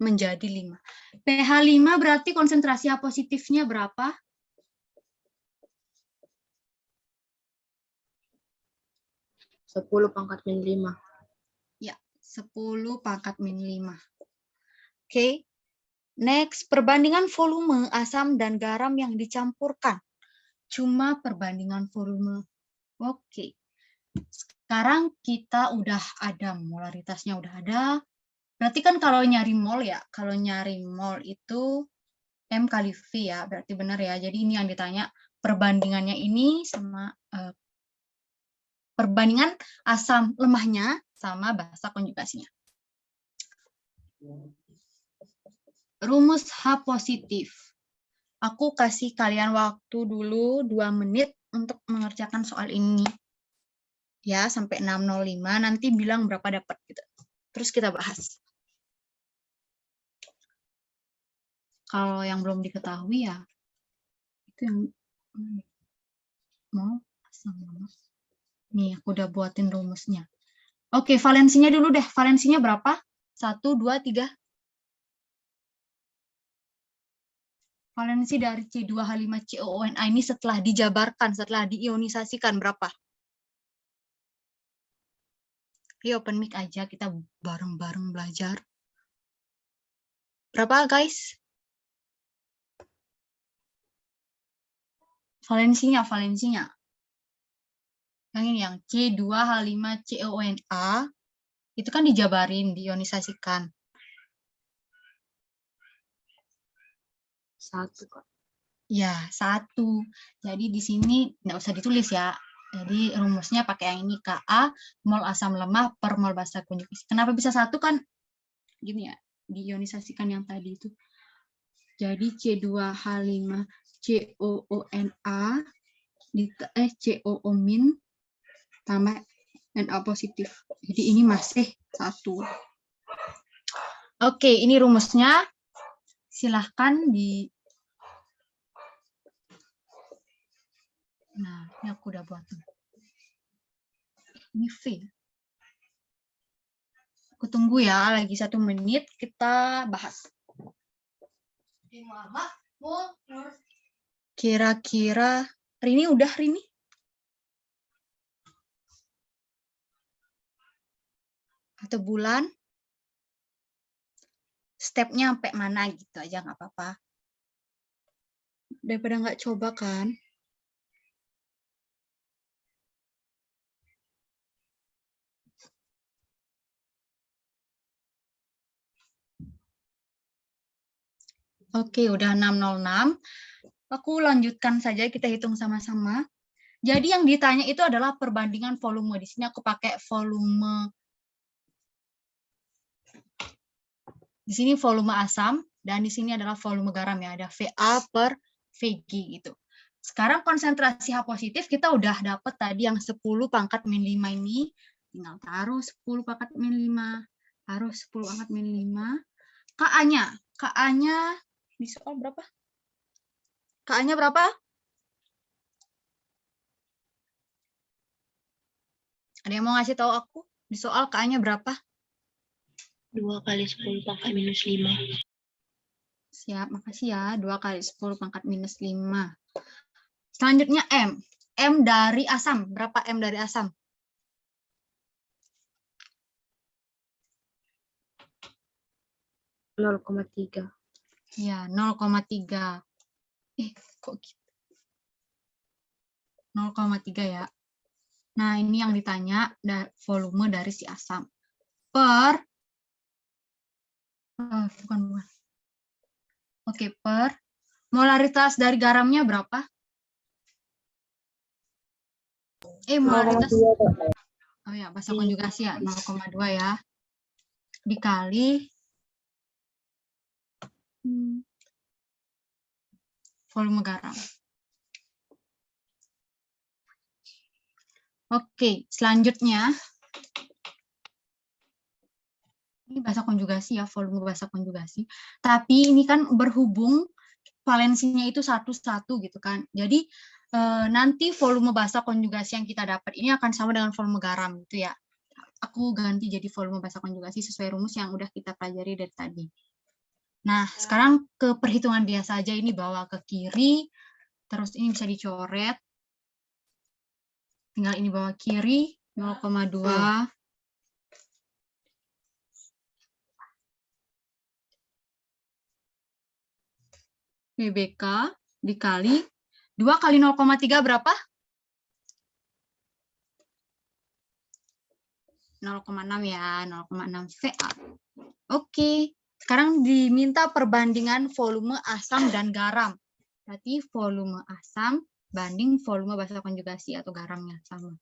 Speaker 1: menjadi 5. pH 5 berarti konsentrasi H positifnya berapa?
Speaker 3: Sepuluh pangkat min 5.
Speaker 1: Ya, 10 pangkat min 5. Oke. Next, perbandingan volume asam dan garam yang dicampurkan. Cuma perbandingan volume. Oke. Sekarang kita udah ada molaritasnya, udah ada. Berarti kan kalau nyari mol ya, kalau nyari mol itu M kali V ya, berarti benar ya. Jadi ini yang ditanya, perbandingannya ini sama perbandingan asam lemahnya sama bahasa konjugasinya. Rumus H positif. Aku kasih kalian waktu dulu 2 menit untuk mengerjakan soal ini. Ya, sampai 6.05, nanti bilang berapa dapat gitu. Terus kita bahas. Kalau yang belum diketahui ya, itu yang mau asam lemah. Nih, aku udah buatin rumusnya. Oke, valensinya dulu deh. Valensinya berapa? 1, 2, 3. Valensi dari C2H5COONA ini setelah dijabarkan, setelah diionisasikan berapa? Ayo open mic aja, kita bareng-bareng belajar. Berapa, guys? Valensinya. Yang ini yang C2H5COONA itu kan dijabarin, diionisasikan.
Speaker 3: 1, Kak.
Speaker 1: Ya, 1. Jadi di sini nggak usah ditulis ya. Jadi rumusnya pakai yang ini, Ka, mol asam lemah per mol basa konjugasi. Kenapa bisa 1 kan? Gini ya, diionisasikan yang tadi itu. Jadi C2H5 COONA COO min tambah Na positif. Jadi ini masih 1. Oke, ini rumusnya. Silahkan di... Nah, ini aku udah buat. Ini V. Aku tunggu ya, lagi 1 menit kita bahas. Kira-kira Rini udah, Rini? Atau bulan? Stepnya sampai mana gitu aja nggak apa-apa. Daripada nggak coba kan. Oke, udah 6.06. Aku lanjutkan saja, kita hitung sama-sama. Jadi yang ditanya itu adalah perbandingan volume. Di sini aku pakai volume. Di sini volume asam, dan di sini adalah volume garam ya. Ada VA per VG gitu. Sekarang konsentrasi H positif kita udah dapat tadi yang 10 pangkat min 5 ini. Tinggal taruh 10 pangkat min 5. Taruh 10 pangkat min 5. KA-nya. KA-nya di soal berapa? KA-nya berapa? Ada yang mau ngasih tahu aku? Di soal KA-nya berapa?
Speaker 4: 2 kali 10 pangkat minus 5.
Speaker 1: Siap, makasih ya. 2 kali 10 pangkat minus 5. Selanjutnya M. M dari asam. Berapa M dari asam?0,3. Ya, 0,3. Kok gitu? 0,3 ya. Nah, ini yang ditanya volume dari si asam. Per bukan. Oke, per molaritas dari garamnya berapa? Molaritas. Oh ya, basa konjugasi ya, 0,2 ya. Dikali volume garam. Oke, selanjutnya ini bahasa konjugasi ya, volume bahasa konjugasi. Tapi ini kan berhubung valensinya itu 1-1 gitu kan. Jadi nanti volume bahasa konjugasi yang kita dapat ini akan sama dengan volume garam gitu ya. Aku ganti jadi volume bahasa konjugasi sesuai rumus yang udah kita pelajari dari tadi. Nah, sekarang ke perhitungan biasa aja, ini bawa ke kiri, terus ini bisa dicoret. Tinggal ini bawa kiri, 0,2. PBK dikali 2 kali 0,3 berapa? 0,6 ya, 0,6 VA. Oke, sekarang diminta perbandingan volume asam dan garam. Berarti volume asam banding volume basa konjugasi atau garamnya sama.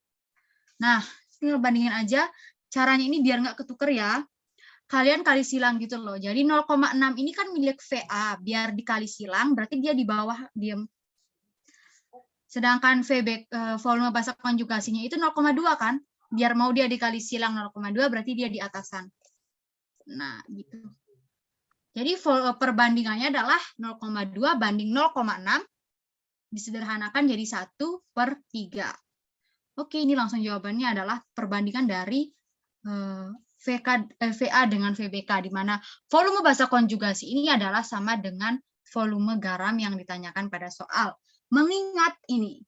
Speaker 1: Nah, tinggal bandingin aja. Caranya ini biar nggak ketuker ya. Kalian kali silang gitu loh. Jadi 0,6 ini kan milik VA. Biar dikali silang, berarti dia di bawah diam. Sedangkan VB, volume basa konjugasinya itu 0,2 kan. Biar mau dia dikali silang 0,2, berarti dia di atasan. Nah, gitu. Jadi perbandingannya adalah 0,2 banding 0,6. Disederhanakan jadi 1/3. Oke, ini langsung jawabannya adalah perbandingan dari VA dengan VBK, di mana volume basa konjugasi ini adalah sama dengan volume garam yang ditanyakan pada soal. Mengingat ini,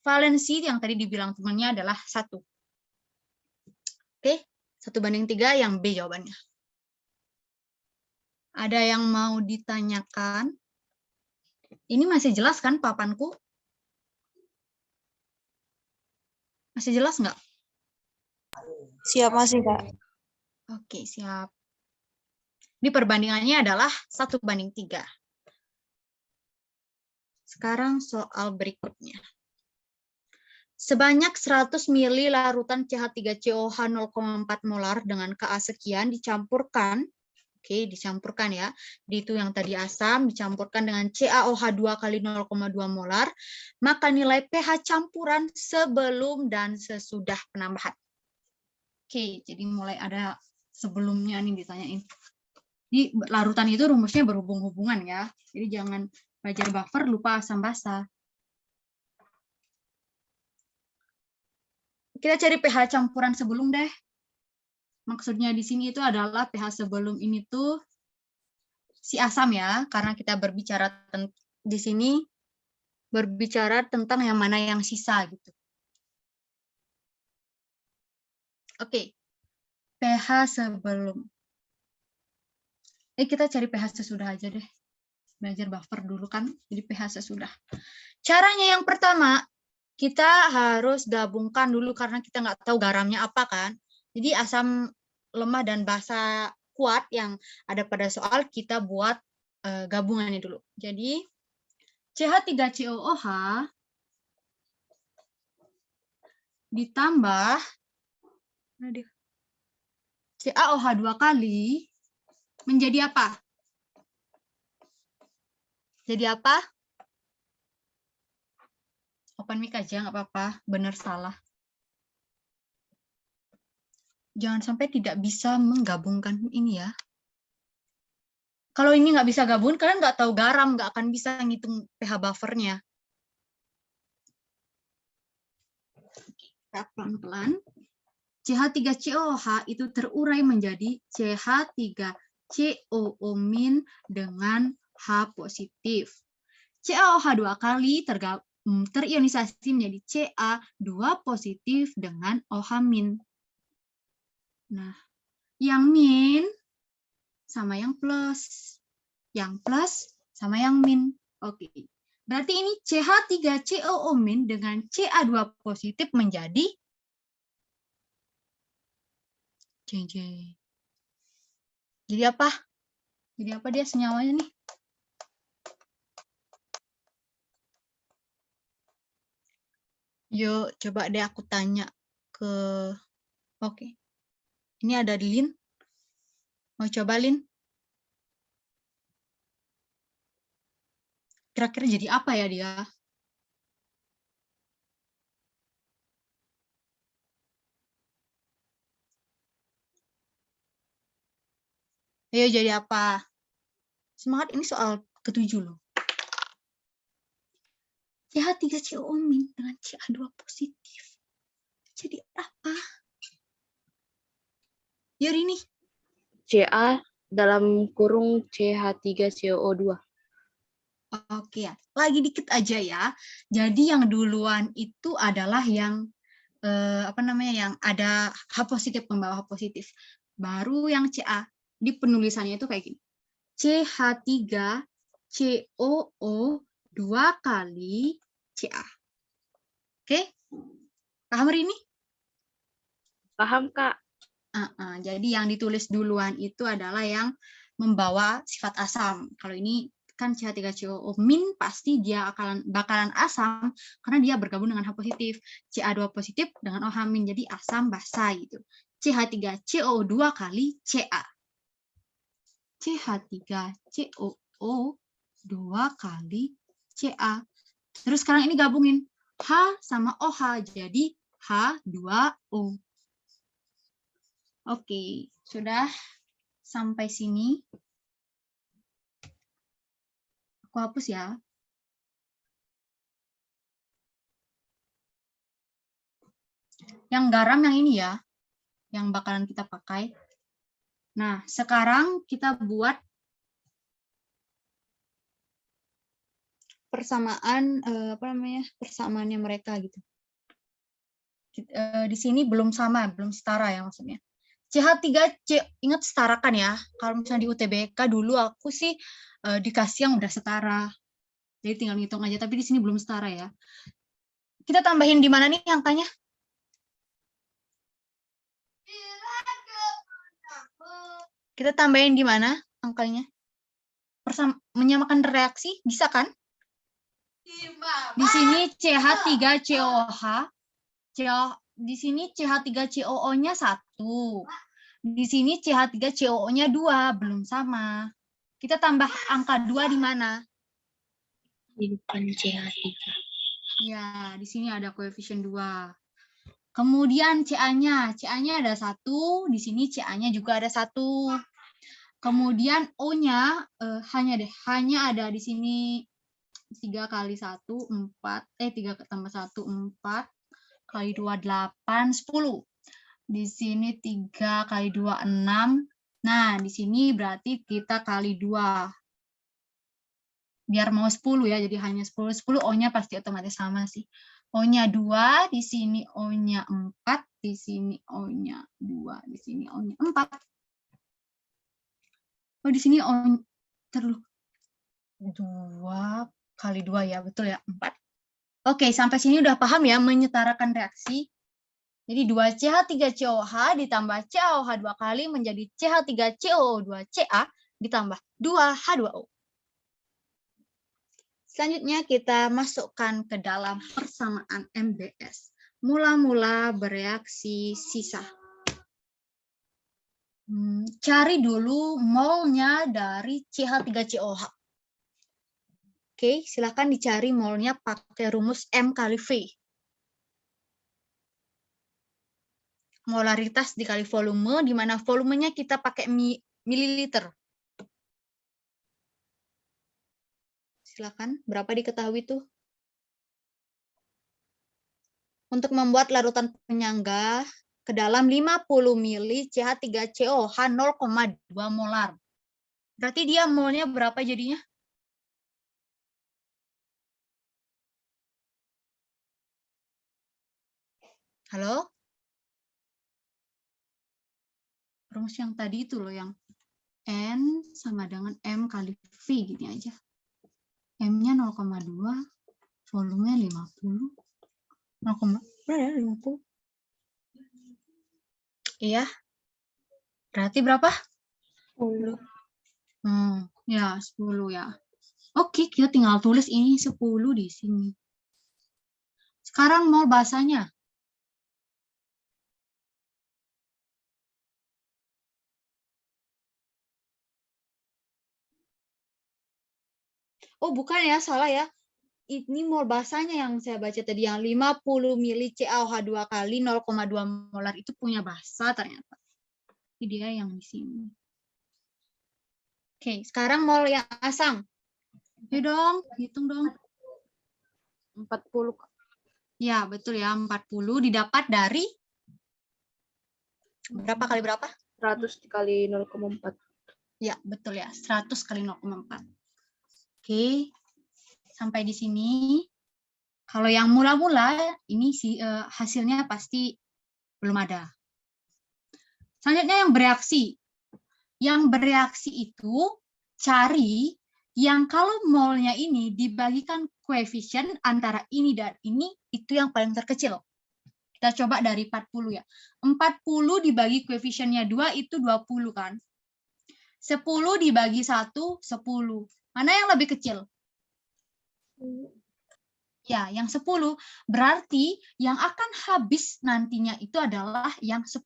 Speaker 1: valensi yang tadi dibilang temannya adalah 1. Oke, 1/3 yang B jawabannya. Ada yang mau ditanyakan? Ini masih jelas kan papanku? Masih jelas nggak?
Speaker 2: Siap, masih, Kak.
Speaker 1: Oke, siap. Ini perbandingannya adalah 1/3. Sekarang soal berikutnya. Sebanyak 100 ml larutan CH3COH 0,4 molar dengan Ka sekian dicampurkan. Oke, dicampurkan ya. Itu yang tadi asam dicampurkan dengan CaOH 2 kali 0,2 molar, maka nilai pH campuran sebelum dan sesudah penambahan. Oke, jadi mulai ada sebelumnya nih ditanyain. Di larutan itu rumusnya berhubung-hubungan ya. Jadi jangan belajar buffer lupa asam basa. Kita cari pH campuran sebelum deh. Maksudnya di sini itu adalah pH sebelum ini tuh si asam ya, karena kita berbicara di sini berbicara tentang yang mana yang sisa gitu. Oke, pH sebelum. Kita cari pH sesudah aja deh. Belajar buffer dulu kan, jadi pH sesudah. Caranya yang pertama, kita harus gabungkan dulu karena kita nggak tahu garamnya apa kan. Jadi asam lemah dan basa kuat yang ada pada soal kita buat gabungannya dulu. Jadi CH3COOH ditambah CaOH 2 kali menjadi apa? Jadi apa? Open mic aja nggak apa-apa, benar salah. Jangan sampai tidak bisa menggabungkan ini ya. Kalau ini nggak bisa gabung, kalian nggak tahu garam, nggak akan bisa ngitung pH buffernya. Kita pelan-pelan. CH3COOH itu terurai menjadi CH3COO- dengan H positif. CaOH 2 kali terionisasi menjadi Ca2 positif dengan OH-. Nah, yang min sama yang plus. Yang plus sama yang min. Oke. Berarti ini CH3COO- dengan Ca2 positif menjadi JJ. Jadi apa? Jadi apa dia senyawanya nih? Yuk, coba deh aku tanya ke... Oke. Ini ada di Lin. Mau coba, Lin? Kira-kira jadi apa ya dia? Ayo jadi apa? Semangat, ini soal ke-7 loh. CH3COO- dengan Ca2 positif. Jadi apa? Yuri nih.
Speaker 4: Ca dalam kurung CH3COO2.
Speaker 1: Oke ya, lagi dikit aja ya. Jadi yang duluan itu adalah yang yang ada H positif, pembawa H positif. Baru yang Ca. Di penulisannya itu kayak gini. CH3COO 2 kali Ca. Oke? Paham ini?
Speaker 4: Paham, Kak?
Speaker 1: Jadi yang ditulis duluan itu adalah yang membawa sifat asam. Kalau ini kan CH3COO- pasti dia bakalan asam karena dia bergabung dengan H positif. Ca2 positif dengan OH-, jadi asam basa gitu. CH3COO 2 kali Ca. CH3COO 2 kali Ca. Terus sekarang ini gabungin H sama OH jadi H2O. Oke, sudah sampai sini. Aku hapus ya. Yang garam yang ini ya, yang bakalan kita pakai. Nah, sekarang kita buat persamaan persamaannya mereka gitu. Di sini belum sama, belum setara ya maksudnya. CH3C, ingat setarakan ya. Kalau misalnya di UTBK dulu aku sih dikasih yang udah setara. Jadi tinggal ngitung aja, tapi di sini belum setara ya. Kita tambahin di mana nih angkanya? Kita tambahin di mana angkanya? Menyamakan reaksi, bisa kan? Di sini CH3COH, di sini CH3COO-nya 1. Di sini CH3COO-nya 2, belum sama. Kita tambah angka 2 di mana?
Speaker 4: Di depan CH3.
Speaker 1: Ya, di sini ada koefisien 2. Kemudian CA-nya ada 1, di sini CA-nya juga ada 1. Kemudian O-nya hanya ada di sini 3 kali 1, 4, 3 tambah 1, 4, kali 2, 8, 10. Di sini 3 kali 2, 6. Nah, di sini berarti kita kali 2. Biar mau 10 ya, jadi hanya 10. 10 O-nya pasti otomatis sama sih. O-nya 2, di sini O-nya 4, di sini O-nya 2, di sini O-nya 4. Oh, di sini O 2 kali 2 ya, betul ya, 4. Oke, sampai sini udah paham ya menyetarakan reaksi. Jadi 2CH3COH ditambah CaOH 2 kali menjadi CH3COO2Ca ditambah 2H2O. Selanjutnya kita masukkan ke dalam persamaan MBS. Mula-mula bereaksi sisa. Cari dulu molnya dari CH3COH. Oke, silakan dicari molnya pakai rumus M kali V. Molaritas dikali volume, di mana volumenya kita pakai mililiter. Silakan, berapa diketahui tuh? Untuk membuat larutan penyangga ke dalam 50 ml CH3COH 0,2 molar. Berarti dia molnya berapa jadinya? Halo? Rumus yang tadi itu loh, yang N sama dengan M kali V, gini aja. M-nya 0,2, volumenya 50. 50. Iya. Berarti berapa?
Speaker 2: 10.
Speaker 1: Ya, 10 ya. Oke, kita tinggal tulis ini 10 di sini. Sekarang mol basanya. Oh, bukan ya, salah ya. Ini mol basanya yang saya baca tadi, yang 50 ml CaOH 2 kali 0,2 molar itu punya basa ternyata. Ini dia yang di sini. Oke, sekarang mol yang asam. Ayo dong, hitung dong.
Speaker 2: 40.
Speaker 1: Ya, betul ya, 40 didapat dari berapa kali berapa?
Speaker 2: 100 dikali 0,4.
Speaker 1: Ya, betul ya, 100 kali 0,4. Oke, sampai di sini. Kalau yang mula-mula, ini hasilnya pasti belum ada. Selanjutnya yang bereaksi. Yang bereaksi itu cari yang kalau molnya ini dibagikan koefisien antara ini dan ini, itu yang paling terkecil. Kita coba dari 40 ya. 40 dibagi koefisiennya 2 itu 20 kan. 10 dibagi 1, 10. Mana yang lebih kecil? Ya, yang 10. Berarti yang akan habis nantinya itu adalah yang 10.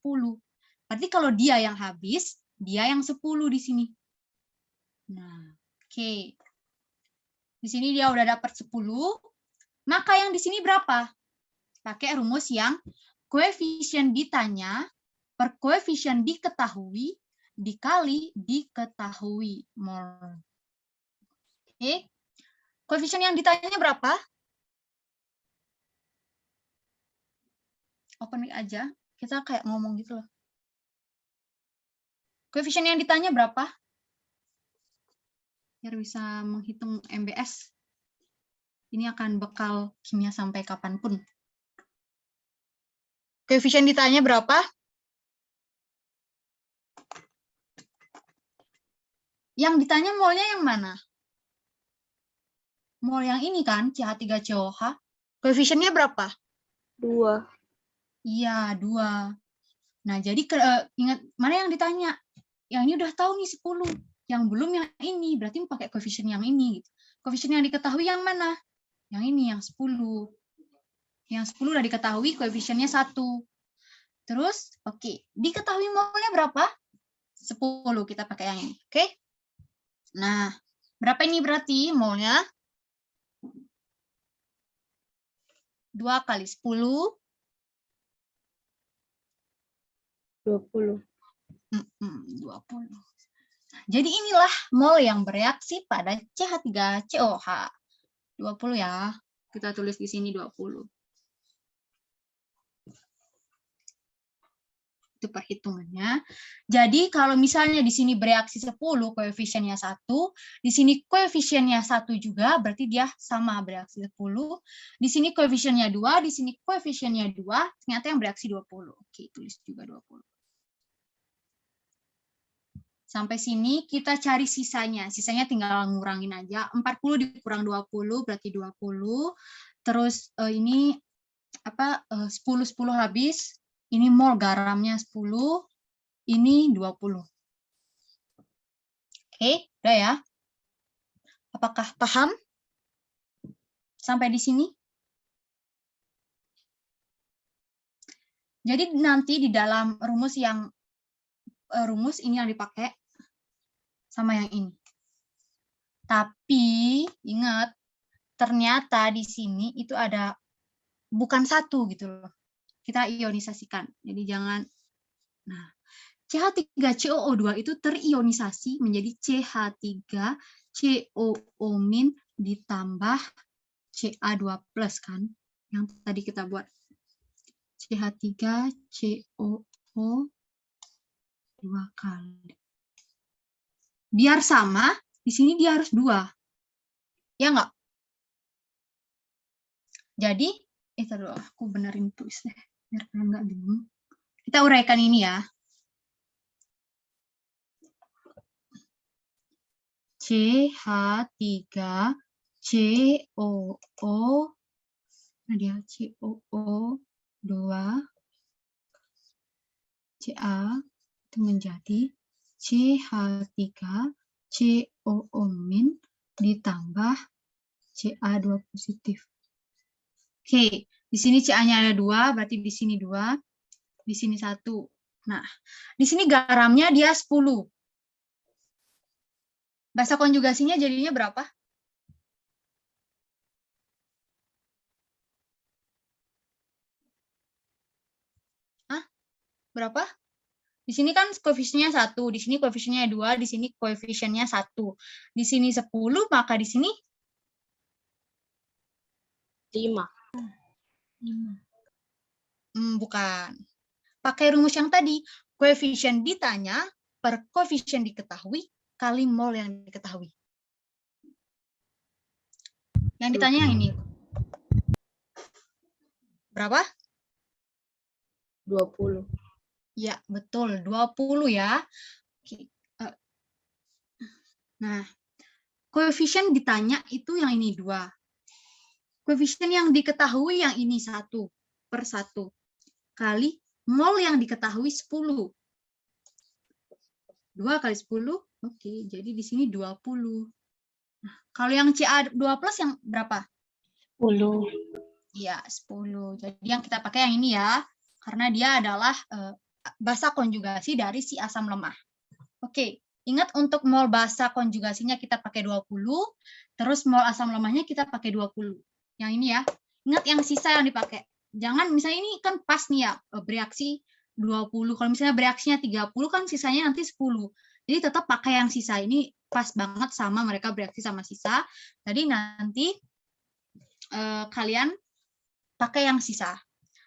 Speaker 1: Berarti kalau dia yang habis, dia yang 10 di sini. Nah, oke. Di sini dia udah dapat 10. Maka yang di sini berapa? Pakai rumus yang koefisien ditanya per koefisien diketahui dikali diketahui mol. Oke. Koefisien yang ditanya berapa? Open mic aja. Kita kayak ngomong gitu loh. Koefisien yang ditanya berapa? Biar bisa menghitung MBS. Ini akan bekal kimia sampai kapanpun. Koefisien ditanya berapa? Yang ditanya molnya yang mana? Mol yang ini kan, CH3COH. Koefisiennya berapa?
Speaker 2: 2.
Speaker 1: Iya, 2. Nah, jadi ingat, mana yang ditanya? Yang ini udah tahu nih 10. Yang belum yang ini, berarti pakai koefisien yang ini. Koefisien yang diketahui yang mana? Yang ini, yang 10. Yang 10 udah diketahui koefisiennya 1. Terus, oke. Diketahui molnya berapa? 10. Kita pakai yang ini. Oke. Nah, berapa ini berarti molnya? 2 kali 10.
Speaker 2: 20.
Speaker 1: 20. Jadi inilah mol yang bereaksi pada CH3COH. 20 ya. Kita tulis di sini 20. Itu perhitungannya. Jadi kalau misalnya di sini bereaksi 10, koefisiennya 1, di sini koefisiennya 1 juga, berarti dia sama bereaksi 10. Di sini koefisiennya 2, di sini koefisiennya 2, ternyata yang bereaksi 20. Oke, tulis juga 20. Sampai sini kita cari sisanya. Sisanya tinggal ngurangin aja. 40 dikurang 20 berarti 20. Terus ini apa 10 habis. Ini mol garamnya 10. Ini 20. Oke, udah ya. Apakah paham? Sampai di sini? Jadi nanti di dalam rumus ini yang dipakai sama yang ini. Tapi ingat, ternyata di sini itu ada bukan satu gitu loh. Kita ionisasikan. Jadi jangan. Nah, CH3COO2 itu terionisasi menjadi CH3COO- ditambah Ca2+ kan. Yang tadi kita buat. CH3COO 2 kali. Biar sama, di sini dia harus 2. Ya enggak? Jadi, taruh aku benerin tulis deh, biar kalian enggak bingung. Kita uraikan ini ya. CH3COO, nah dia COO 2 Ca itu menjadi CH3COO- ditambah Ca2 positif. Oke, di sini Ca-nya ada 2, berarti di sini 2, di sini 1. Nah, di sini garamnya dia 10. Basa konjugasinya jadinya berapa? Hah? Berapa? Di sini kan koefisiennya 1, di sini koefisiennya 2, di sini koefisiennya 1. Di sini 10, maka di sini
Speaker 3: 5.
Speaker 1: Bukan. Pakai rumus yang tadi. Koefisien ditanya per koefisien diketahui kali mol yang diketahui. Yang ditanya yang ini. Berapa?
Speaker 3: 20.
Speaker 1: Ya, betul. 20 ya. Nah, koefisien ditanya itu yang ini 2. Koefisien yang diketahui yang ini 1 per 1. Kali mol yang diketahui 10. 2 kali 10, oke. Jadi di sini 20. Nah, kalau yang Ca2+ yang berapa?
Speaker 4: 10.
Speaker 1: Iya, 10. Jadi yang kita pakai yang ini ya. Karena dia adalah basa konjugasi dari si asam lemah. Oke, ingat untuk mol basa konjugasinya kita pakai 20, terus mol asam lemahnya kita pakai 20. Yang ini ya. Ingat yang sisa yang dipakai. Jangan misalnya ini kan pas nih ya, bereaksi 20. Kalau misalnya bereaksinya 30 kan sisanya nanti 10. Jadi tetap pakai yang sisa. Ini pas banget sama mereka bereaksi sama sisa. Jadi nanti kalian pakai yang sisa.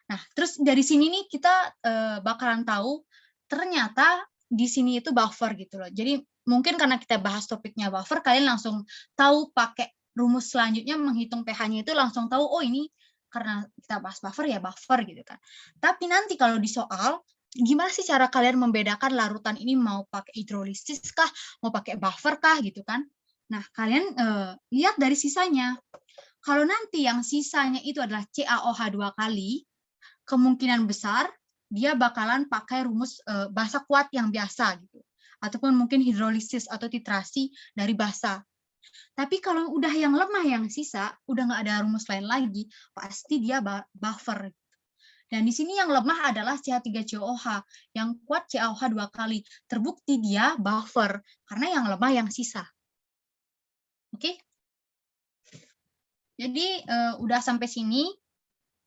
Speaker 1: Nah, terus dari sini nih kita bakalan tahu ternyata di sini itu buffer gitu loh. Jadi mungkin karena kita bahas topiknya buffer, kalian langsung tahu pakai rumus selanjutnya menghitung pH-nya itu langsung tahu, oh ini karena kita bahas buffer ya buffer gitu kan. Tapi nanti kalau di soal, gimana sih cara kalian membedakan larutan ini mau pakai hidrolisis kah, mau pakai buffer kah gitu kan. Nah, kalian lihat dari sisanya. Kalau nanti yang sisanya itu adalah CaOH 2 kali, kemungkinan besar dia bakalan pakai rumus basa kuat yang biasa gitu. Ataupun mungkin hidrolisis atau titrasi dari basa. Tapi kalau udah yang lemah yang sisa, udah nggak ada rumus lain lagi, pasti dia buffer. Dan di sini yang lemah adalah CH3COH, yang kuat CaOH 2 kali. Terbukti dia buffer, karena yang lemah yang sisa. Oke? Jadi udah sampai sini,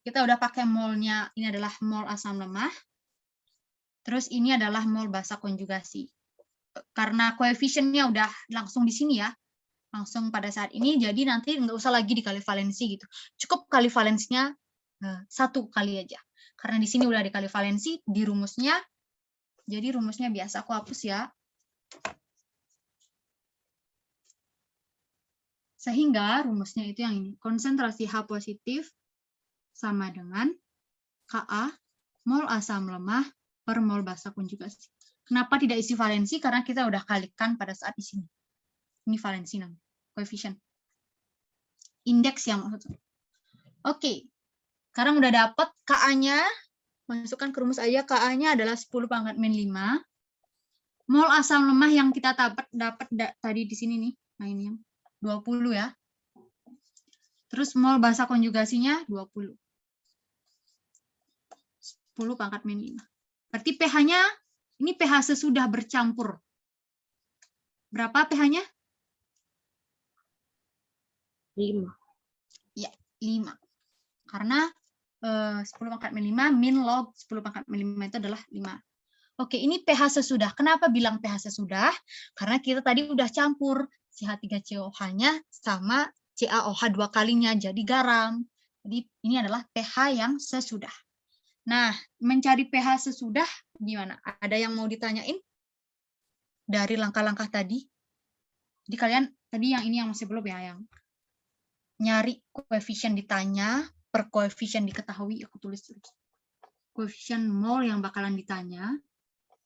Speaker 1: kita udah pakai molnya, ini adalah mol asam lemah. Terus ini adalah mol basa konjugasi. Karena koefisiennya udah langsung di sini ya, langsung pada saat ini, jadi nanti nggak usah lagi dikali valensi gitu. Cukup kali valensinya 1 kali aja. Karena di sini udah dikali valensi di rumusnya, jadi rumusnya biasa aku hapus ya. Sehingga rumusnya itu yang ini, konsentrasi H positif sama dengan Ka mol asam lemah per mol basa konjugasi. Kenapa tidak isi valensi? Karena kita udah kalikan pada saat di sini. Ini valensi namanya, koefisien. Indeks yang maksudnya. Oke. Sekarang udah dapat Ka-nya, masukkan ke rumus aja, Ka-nya adalah 10⁻⁵. Mol asam lemah yang kita dapat tadi di sini nih, nah ini yang 20 ya. Terus mol basa konjugasinya 20. 10⁻⁵. Berarti pH-nya, ini pH sesudah bercampur. Berapa pH-nya?
Speaker 3: 5.
Speaker 1: Ya, 5. Karena 10⁻⁵ min log 10⁻⁵ itu adalah 5. Oke, ini pH sesudah. Kenapa bilang pH sesudah? Karena kita tadi udah campur CH3COH-nya sama CaOH 2 kalinya, jadi garam. Jadi ini adalah pH yang sesudah. Nah, mencari pH sesudah gimana? Ada yang mau ditanyain dari langkah-langkah tadi? Jadi kalian, tadi yang ini yang masih belum ya, yang nyari koefisien ditanya, per koefisien diketahui, aku tulis terus. Koefisien mol yang bakalan ditanya,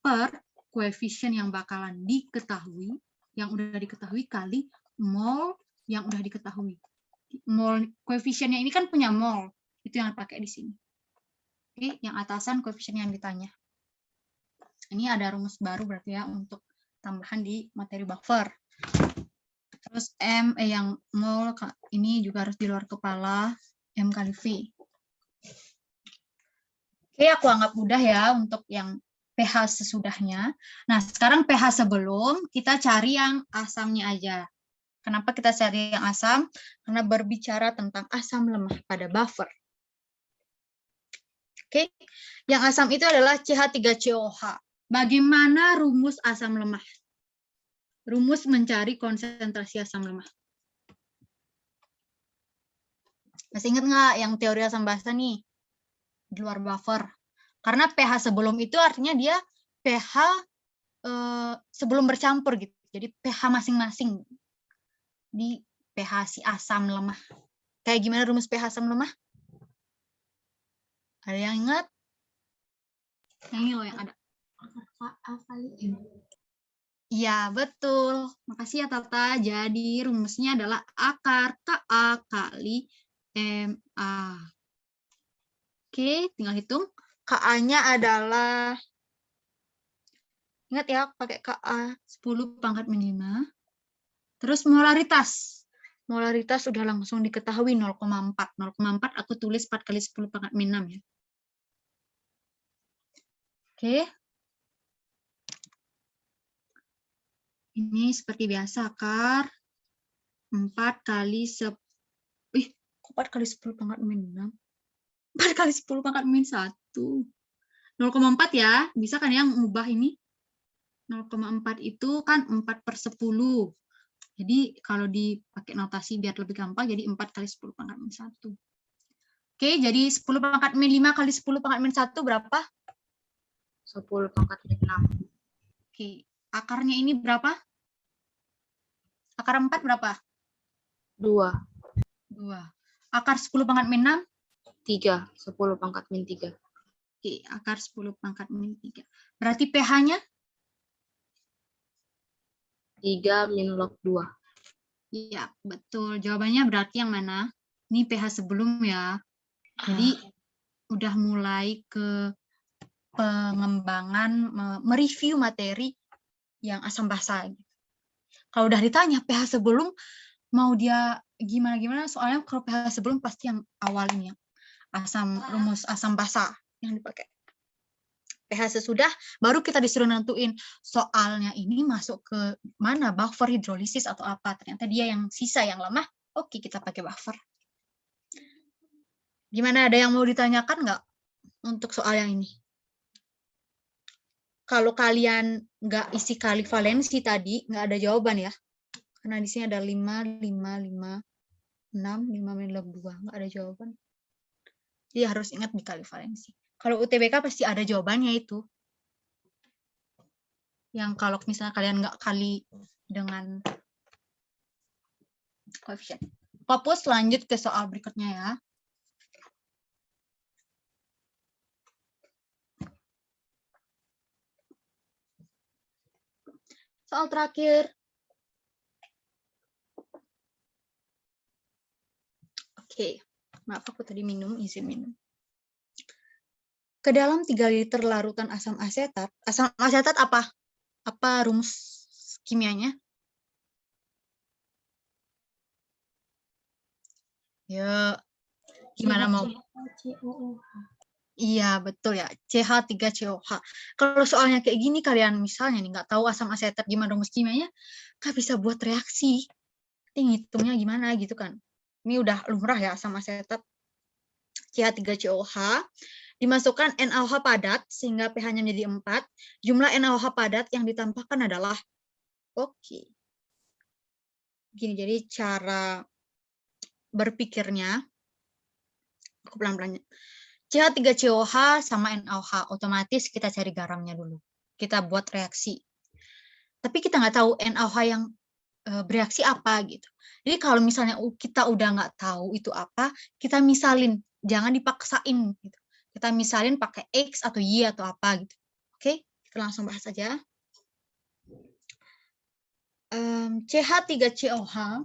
Speaker 1: per koefisien yang bakalan diketahui, yang udah diketahui kali mol yang udah diketahui. Mol koefisiennya ini kan punya mol, itu yang pakai di sini. Oke, yang atasan koefisien yang ditanya. Ini ada rumus baru berarti ya untuk tambahan di materi buffer. Terus yang mol ini juga harus di luar kepala, M kali V. Oke, aku anggap mudah ya untuk yang pH sesudahnya. Nah, sekarang pH sebelum, kita cari yang asamnya aja. Kenapa kita cari yang asam? Karena berbicara tentang asam lemah pada buffer. Oke, yang asam itu adalah CH3COH. Bagaimana rumus asam lemah? Rumus mencari konsentrasi asam lemah. Masih ingat nggak yang teori asam basa nih? Di luar buffer. Karena pH sebelum itu artinya dia pH sebelum bercampur gitu. Jadi pH masing-masing di pH si asam lemah. Kayak gimana rumus pH asam lemah? Ada yang ingat? Yang ini loh yang ada. Ka kali M. Iya, betul. Makasih ya Tata. Jadi rumusnya adalah akar Ka kali MA. Oke, tinggal hitung. Ka-nya adalah, ingat ya, pakai Ka 10⁻⁵. Terus molaritas. Molaritas sudah langsung diketahui 0,4. 0,4 aku tulis 4 kali 10⁻⁶ ya. Oke. Ini seperti biasa akar 4 kali 10. 4 kali 10⁻⁶. 4 kali 10⁻⁻1. 0,4 ya. Bisa kan yang mengubah ini? 0,4 itu kan 4/10. Jadi kalau dipakai notasi biar lebih gampang, jadi 4 kali 10⁻⁻1. Oke, jadi 10⁻⁵ kali 10⁻⁻1 berapa?
Speaker 3: 10⁻⁶.
Speaker 1: Oke, akarnya ini berapa? Akar 4 berapa?
Speaker 3: 2.
Speaker 1: 2. Akar 10⁻⁻6?
Speaker 3: 3. 10⁻⁻3.
Speaker 1: Oke, akar 10⁻⁻3. Berarti pH-nya?
Speaker 3: 3 min log 2.
Speaker 1: Iya, betul. Jawabannya berarti yang mana? Ini pH sebelum ya. Jadi udah mulai ke pengembangan, mereview materi yang asam basa. Kalau udah ditanya pH sebelum, mau dia gimana-gimana, soalnya kalau pH sebelum pasti yang awal ini ya. Rumus asam basa yang dipakai. pH sesudah baru kita disuruh nentuin soalnya ini masuk ke mana, buffer hidrolisis atau apa. Ternyata dia yang sisa yang lemah, oke kita pakai buffer. Gimana, ada yang mau ditanyakan nggak untuk soal yang ini? Kalau kalian nggak isi kali valensi tadi, nggak ada jawaban ya. Karena di sini ada 5, 5, 5, 6, 5 min log 2. Nggak ada jawaban. Jadi harus ingat dikali valensi. Kalau UTBK pasti ada jawabannya itu. Yang kalau misalnya kalian nggak kali dengan koefisien. Fokus lanjut ke soal berikutnya ya. Soal terakhir. Oke, maaf aku tadi izin minum. Ke dalam 3 liter larutan asam asetat apa? Apa rumus kimianya? Ya, gimana mau? Iya, betul ya. CH3COH. Kalau soalnya kayak gini, kalian misalnya nih nggak tahu asam asetat gimana rumus kimianya, nggak bisa buat reaksi. Ngitungnya gimana gitu kan. Ini udah lumrah ya asam asetat. CH3COH. Dimasukkan NaOH padat sehingga pH-nya menjadi 4. Jumlah NaOH padat yang ditambahkan adalah oke. Gini, jadi cara berpikirnya aku pelan-pelan. CH3COH sama NaOH, otomatis kita cari garamnya dulu. Kita buat reaksi. Tapi kita nggak tahu NaOH yang bereaksi apa gitu. Jadi kalau misalnya kita udah nggak tahu itu apa, kita misalin, jangan dipaksain gitu. Kita misalin pakai X atau Y atau apa gitu. Oke, kita langsung bahas aja. CH3COH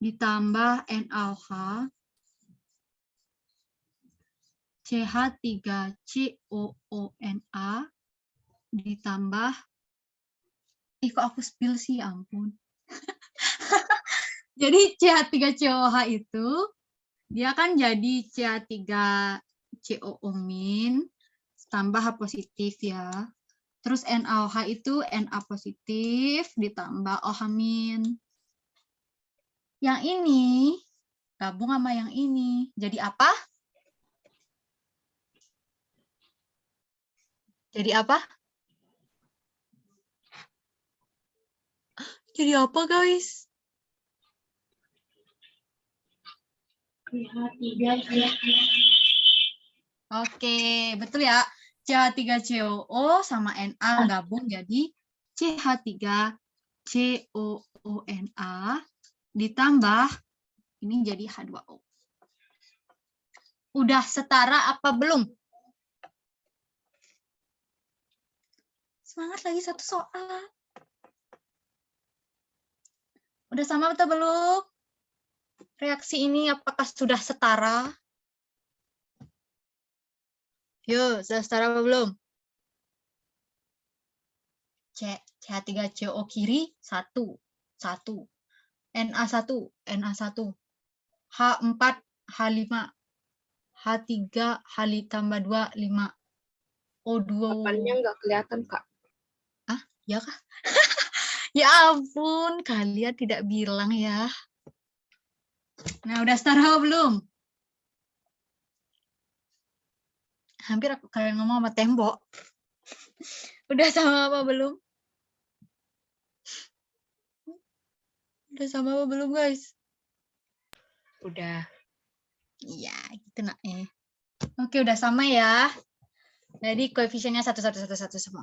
Speaker 1: ditambah NaOH CH3COONA ditambah kok aku spill sih, ampun. Jadi CH3COH itu dia kan jadi CH3COO- tambah H positif ya. Terus NaOH itu Na positif ditambah OH-. Yang ini gabung sama yang ini. Jadi apa? Jadi apa? Jadi apa, guys? Oke, betul ya. CH3COO sama Na gabung jadi CH3COONA ditambah ini jadi H2O. Udah setara apa belum? Semangat lagi satu soal. Udah sama atau belum? Reaksi ini apakah sudah setara? Yuk, sudah setara apa belum? CH3CO kiri 1, 1. Na1, Na1. H4, H5. H3, H tambah 2, 5. O2.
Speaker 3: Jawabannya nggak kelihatan, Kak.
Speaker 1: Ah, ya kah? Ya ampun, kalian tidak bilang ya. Nah, udah setara apa belum? Hampir kalian ngomong sama tembok. Udah sama apa belum? Udah sama apa belum, guys?
Speaker 3: Udah.
Speaker 1: Iya, gitu nak ya. Oke, udah sama ya. Jadi koefisiennya 1, 1, 1, 1 semua.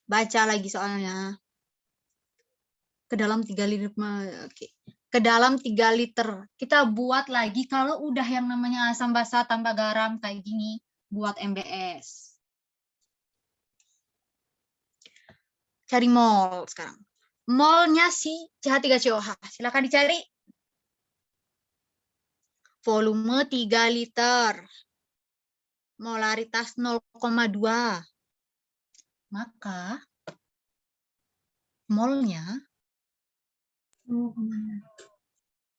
Speaker 1: Baca lagi soalnya. Ke dalam 3 liter. Oke. Ke dalam 3 liter. Kita buat lagi kalau udah yang namanya asam basa tambah garam kayak gini, buat MBS. Cari mol sekarang. Molnya si CH3COH. Silakan dicari. Volume 3 liter. Molaritas 0,2. Maka Molnya.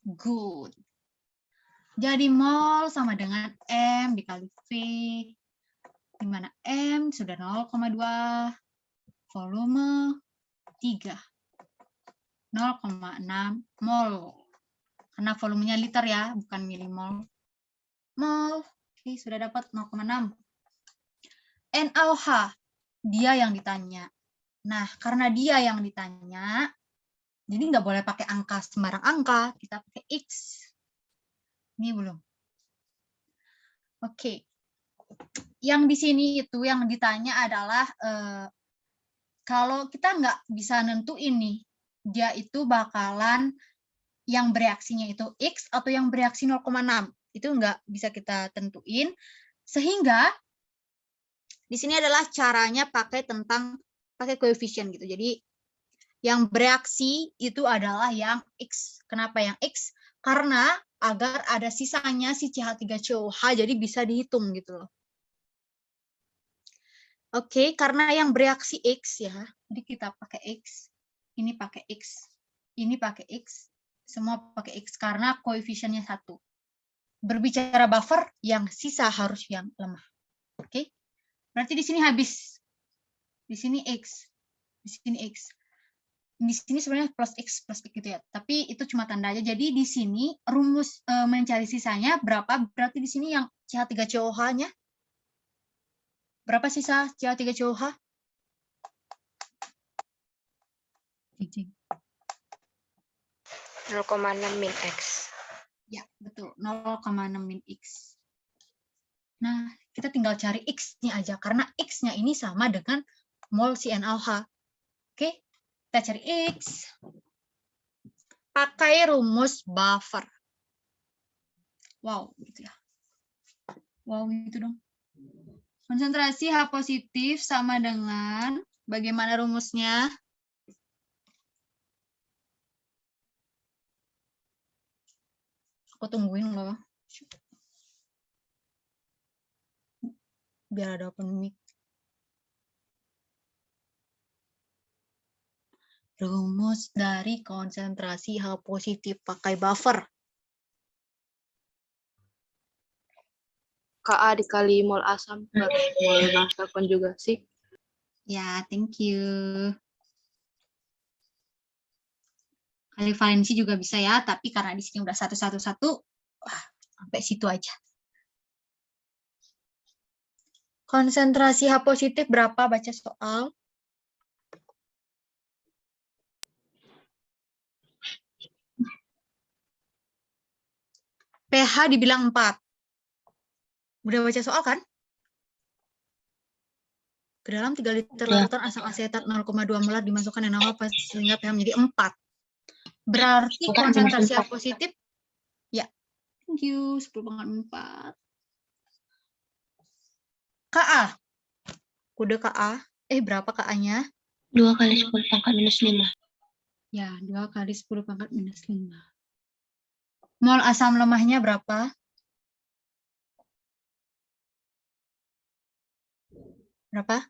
Speaker 1: Good. Jadi mol sama dengan M dikali V. Di mana M sudah 0,2. Volume 3. 0,6 mol. Karena volumenya liter ya, bukan milimol. Mol. Oke, sudah dapat 0,6. NaOH. Dia yang ditanya. Nah, karena dia yang ditanya, jadi nggak boleh pakai angka sembarang angka. Kita pakai X. Ini belum. Oke. Yang di sini itu yang ditanya adalah kalau kita nggak bisa nentuin nih, dia itu bakalan yang bereaksinya itu X atau yang bereaksi 0,6. Itu nggak bisa kita tentuin. Sehingga di sini adalah caranya pakai koefisien gitu. Jadi yang bereaksi itu adalah yang X. Kenapa yang X? Karena agar ada sisanya si CH3COH, jadi bisa dihitung gitu loh. Oke, karena yang bereaksi X ya, jadi kita pakai X, ini pakai X, ini pakai X, semua pakai X karena koefisiennya 1. Berbicara buffer, yang sisa harus yang lemah. Oke, berarti di sini habis. Di sini X, di sini X. Di sini sebenarnya plus X gitu ya, tapi itu cuma tanda aja. Jadi di sini rumus mencari sisanya berapa, berarti di sini yang CH3COH-nya berapa sisa CH3COH?
Speaker 3: 0,6 min X.
Speaker 1: Ya, betul. 0,6 min X. Nah, kita tinggal cari X-nya aja, karena X-nya ini sama dengan mol CnOH. Oke, kita cari X. Pakai rumus buffer. Wow, gitu ya. Wow, gitu dong. Konsentrasi H positif sama dengan, bagaimana rumusnya? Aku tungguin loh. Biar ada open mic. Rumus dari konsentrasi H positif pakai buffer.
Speaker 3: Ka dikali mol asam per mol basa konjugasi.
Speaker 1: Ya, thank you. Kali valensi juga bisa ya, tapi karena di sini udah 111, wah, sampai situ aja. Konsentrasi H positif berapa? Baca soal. pH dibilang 4. Udah baca soal kan? Ke dalam 3 liter larutan asam asetat 0,2 molar dimasukkan NaOH sehingga pH menjadi 4. Berarti konsentrasi H positif, ya, thank you, 10/4. Ka, kode Ka, berapa Ka-nya?
Speaker 4: 2 kali 10⁻⁻5.
Speaker 1: Ya, 2 kali 10⁻⁻5. Mol asam lemahnya berapa? Berapa?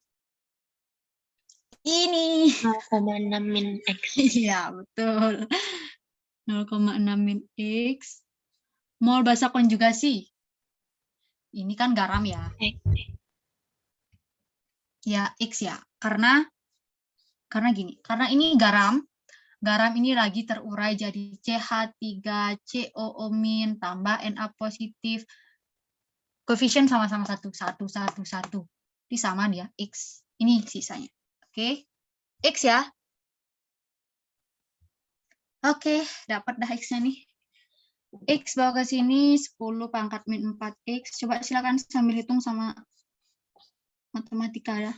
Speaker 1: Ini.
Speaker 4: 0,6 min X.
Speaker 1: Iya, betul. 0,6 min X. Mol basa konjugasi. Ini kan garam ya. Ya, X ya. Karena gini, karena ini garam. Garam ini lagi terurai jadi CH3COO- tambah Na positif. Koefisien sama-sama 1, 1, 1, 1. Ini sama dia, X. Ini sisanya. Oke. X ya. Oke, dapat dah X-nya nih. X bawa ke sini 10⁻⁴X. Coba silakan sambil hitung sama matematika ya.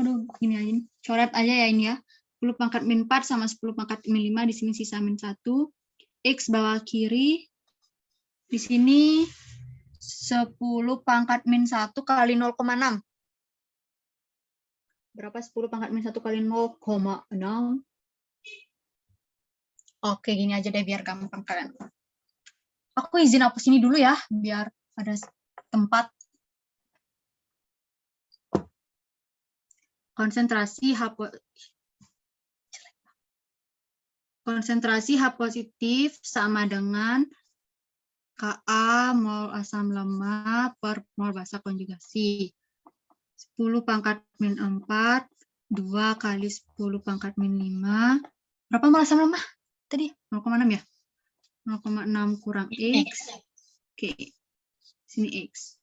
Speaker 1: Aduh, gini aja nih. Coret aja ya ini ya. 10⁻⁴ sama 10⁻⁵. Di sini sisa min 1. X bawah kiri. Di sini 10⁻⁻1 kali 0,6. Berapa 10⁻⁻1 kali 0,6? Oke, gini aja deh biar gampang kalian. Aku izin hapus ini dulu ya, biar ada tempat. konsentrasi H positif sama dengan Ka mol asam lemak per mol basa konjugasi. 10 pangkat min 4, 2 kali 10 pangkat min 5. Berapa mol asam lemak? Tadi 0,6 ya? 0,6 kurang X. Oke, sini X.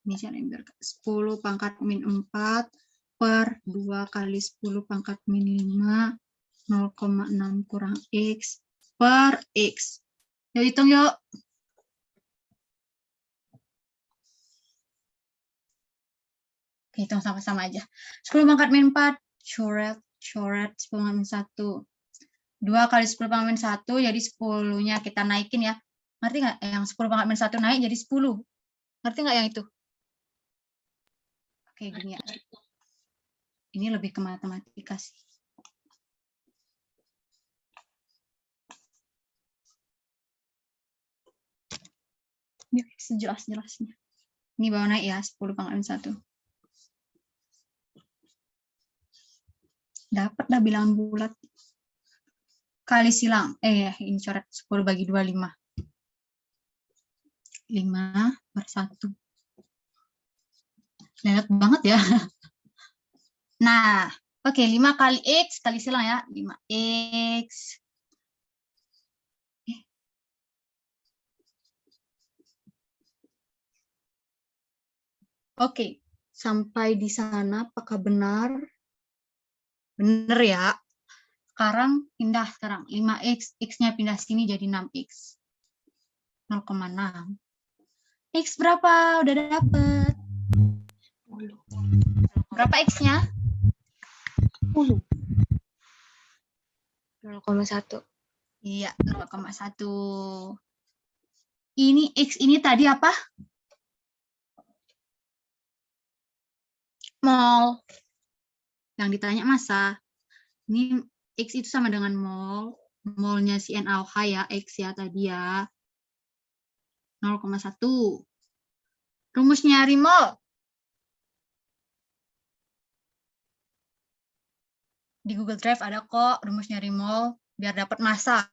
Speaker 1: Ini cara yang 10 pangkat min 4 per 2 kali 10 pangkat min 5, 0,6 kurang X per X. Yuk hitung yuk. Hitung sama-sama aja. 10 pangkat min 4, coret 10 pangkat min 1. 2 kali 10 pangkat min 1, jadi 10-nya kita naikin ya. Ngerti nggak? Yang 10 pangkat min 1 naik jadi 10. Ngerti nggak yang itu? Oke, gini ya. Ini lebih ke matematika sih. Ini sejelas-jelasnya. Ini bawa naik ya, 10 pangkat min 1. Dapat dah bilangan bulat. Kali silang. Ini coret 10 bagi 2, 5. 5 per 1. Lelet banget ya. Nah, oke, 5 kali X kali silang ya. 5X. Oke, sampai di sana apakah benar? Benar ya. Sekarang pindah sekarang 5X, X-nya pindah sini jadi 6X. 0,6. X berapa? Udah dapet. Berapa X-nya?
Speaker 4: 10.
Speaker 3: 0,1.
Speaker 1: Iya, 0,1. Ini X ini tadi apa? Mol. Yang ditanya massa. Ini X itu sama dengan mol. Molnya si NaOH ya, X ya tadi ya. 0,1. Rumus nyari mol. Di Google Drive ada kok rumus nyari mol biar dapat massa.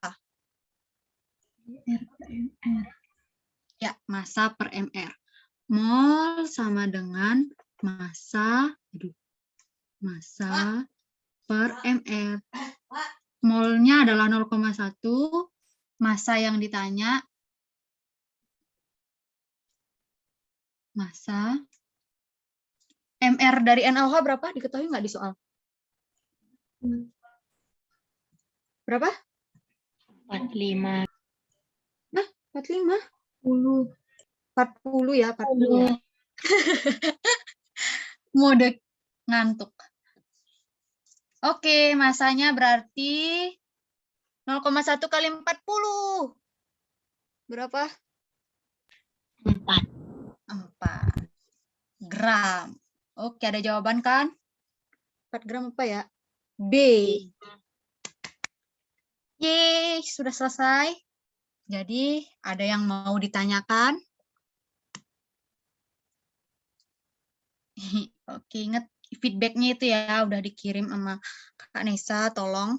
Speaker 1: Ya, massa per mR. Mol sama dengan massa per mR. Molnya adalah 0,1. Massa yang ditanya massa. MR dari NaOH berapa? Diketahui nggak di soal? Berapa?
Speaker 4: 45.
Speaker 1: Nah, 45. 40 ya, 40 ya. Mode ngantuk. Oke, masanya berarti 0,1 kali 40. Berapa?
Speaker 4: 4.
Speaker 1: 4 gram. Oke, ada jawaban kan? 4 gram apa ya? B. Yeay, sudah selesai. Jadi, ada yang mau ditanyakan? Oke, ingat feedbacknya itu ya, udah dikirim sama Kak Nesa, tolong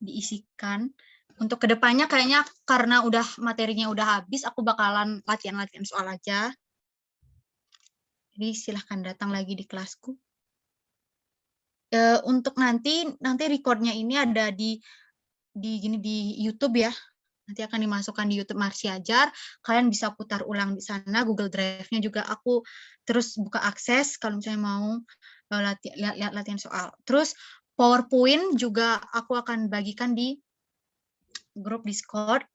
Speaker 1: diisikan. Untuk kedepannya kayaknya karena udah materinya udah habis, aku bakalan latihan-latihan soal aja. Jadi silahkan datang lagi di kelasku. Untuk nanti recordnya ini ada di YouTube ya. Nanti akan dimasukkan di YouTube Marsi Ajar. Kalian bisa putar ulang di sana. Google Drive-nya juga aku terus buka akses kalau misalnya mau lihat latihan soal. Terus PowerPoint juga aku akan bagikan di grup Discord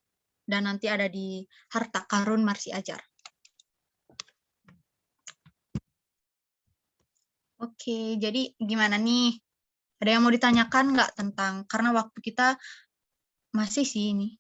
Speaker 1: dan nanti ada di Harta Karun Marsi Ajar. Oke, jadi gimana nih? Ada yang mau ditanyakan nggak tentang, karena waktu kita masih sih ini.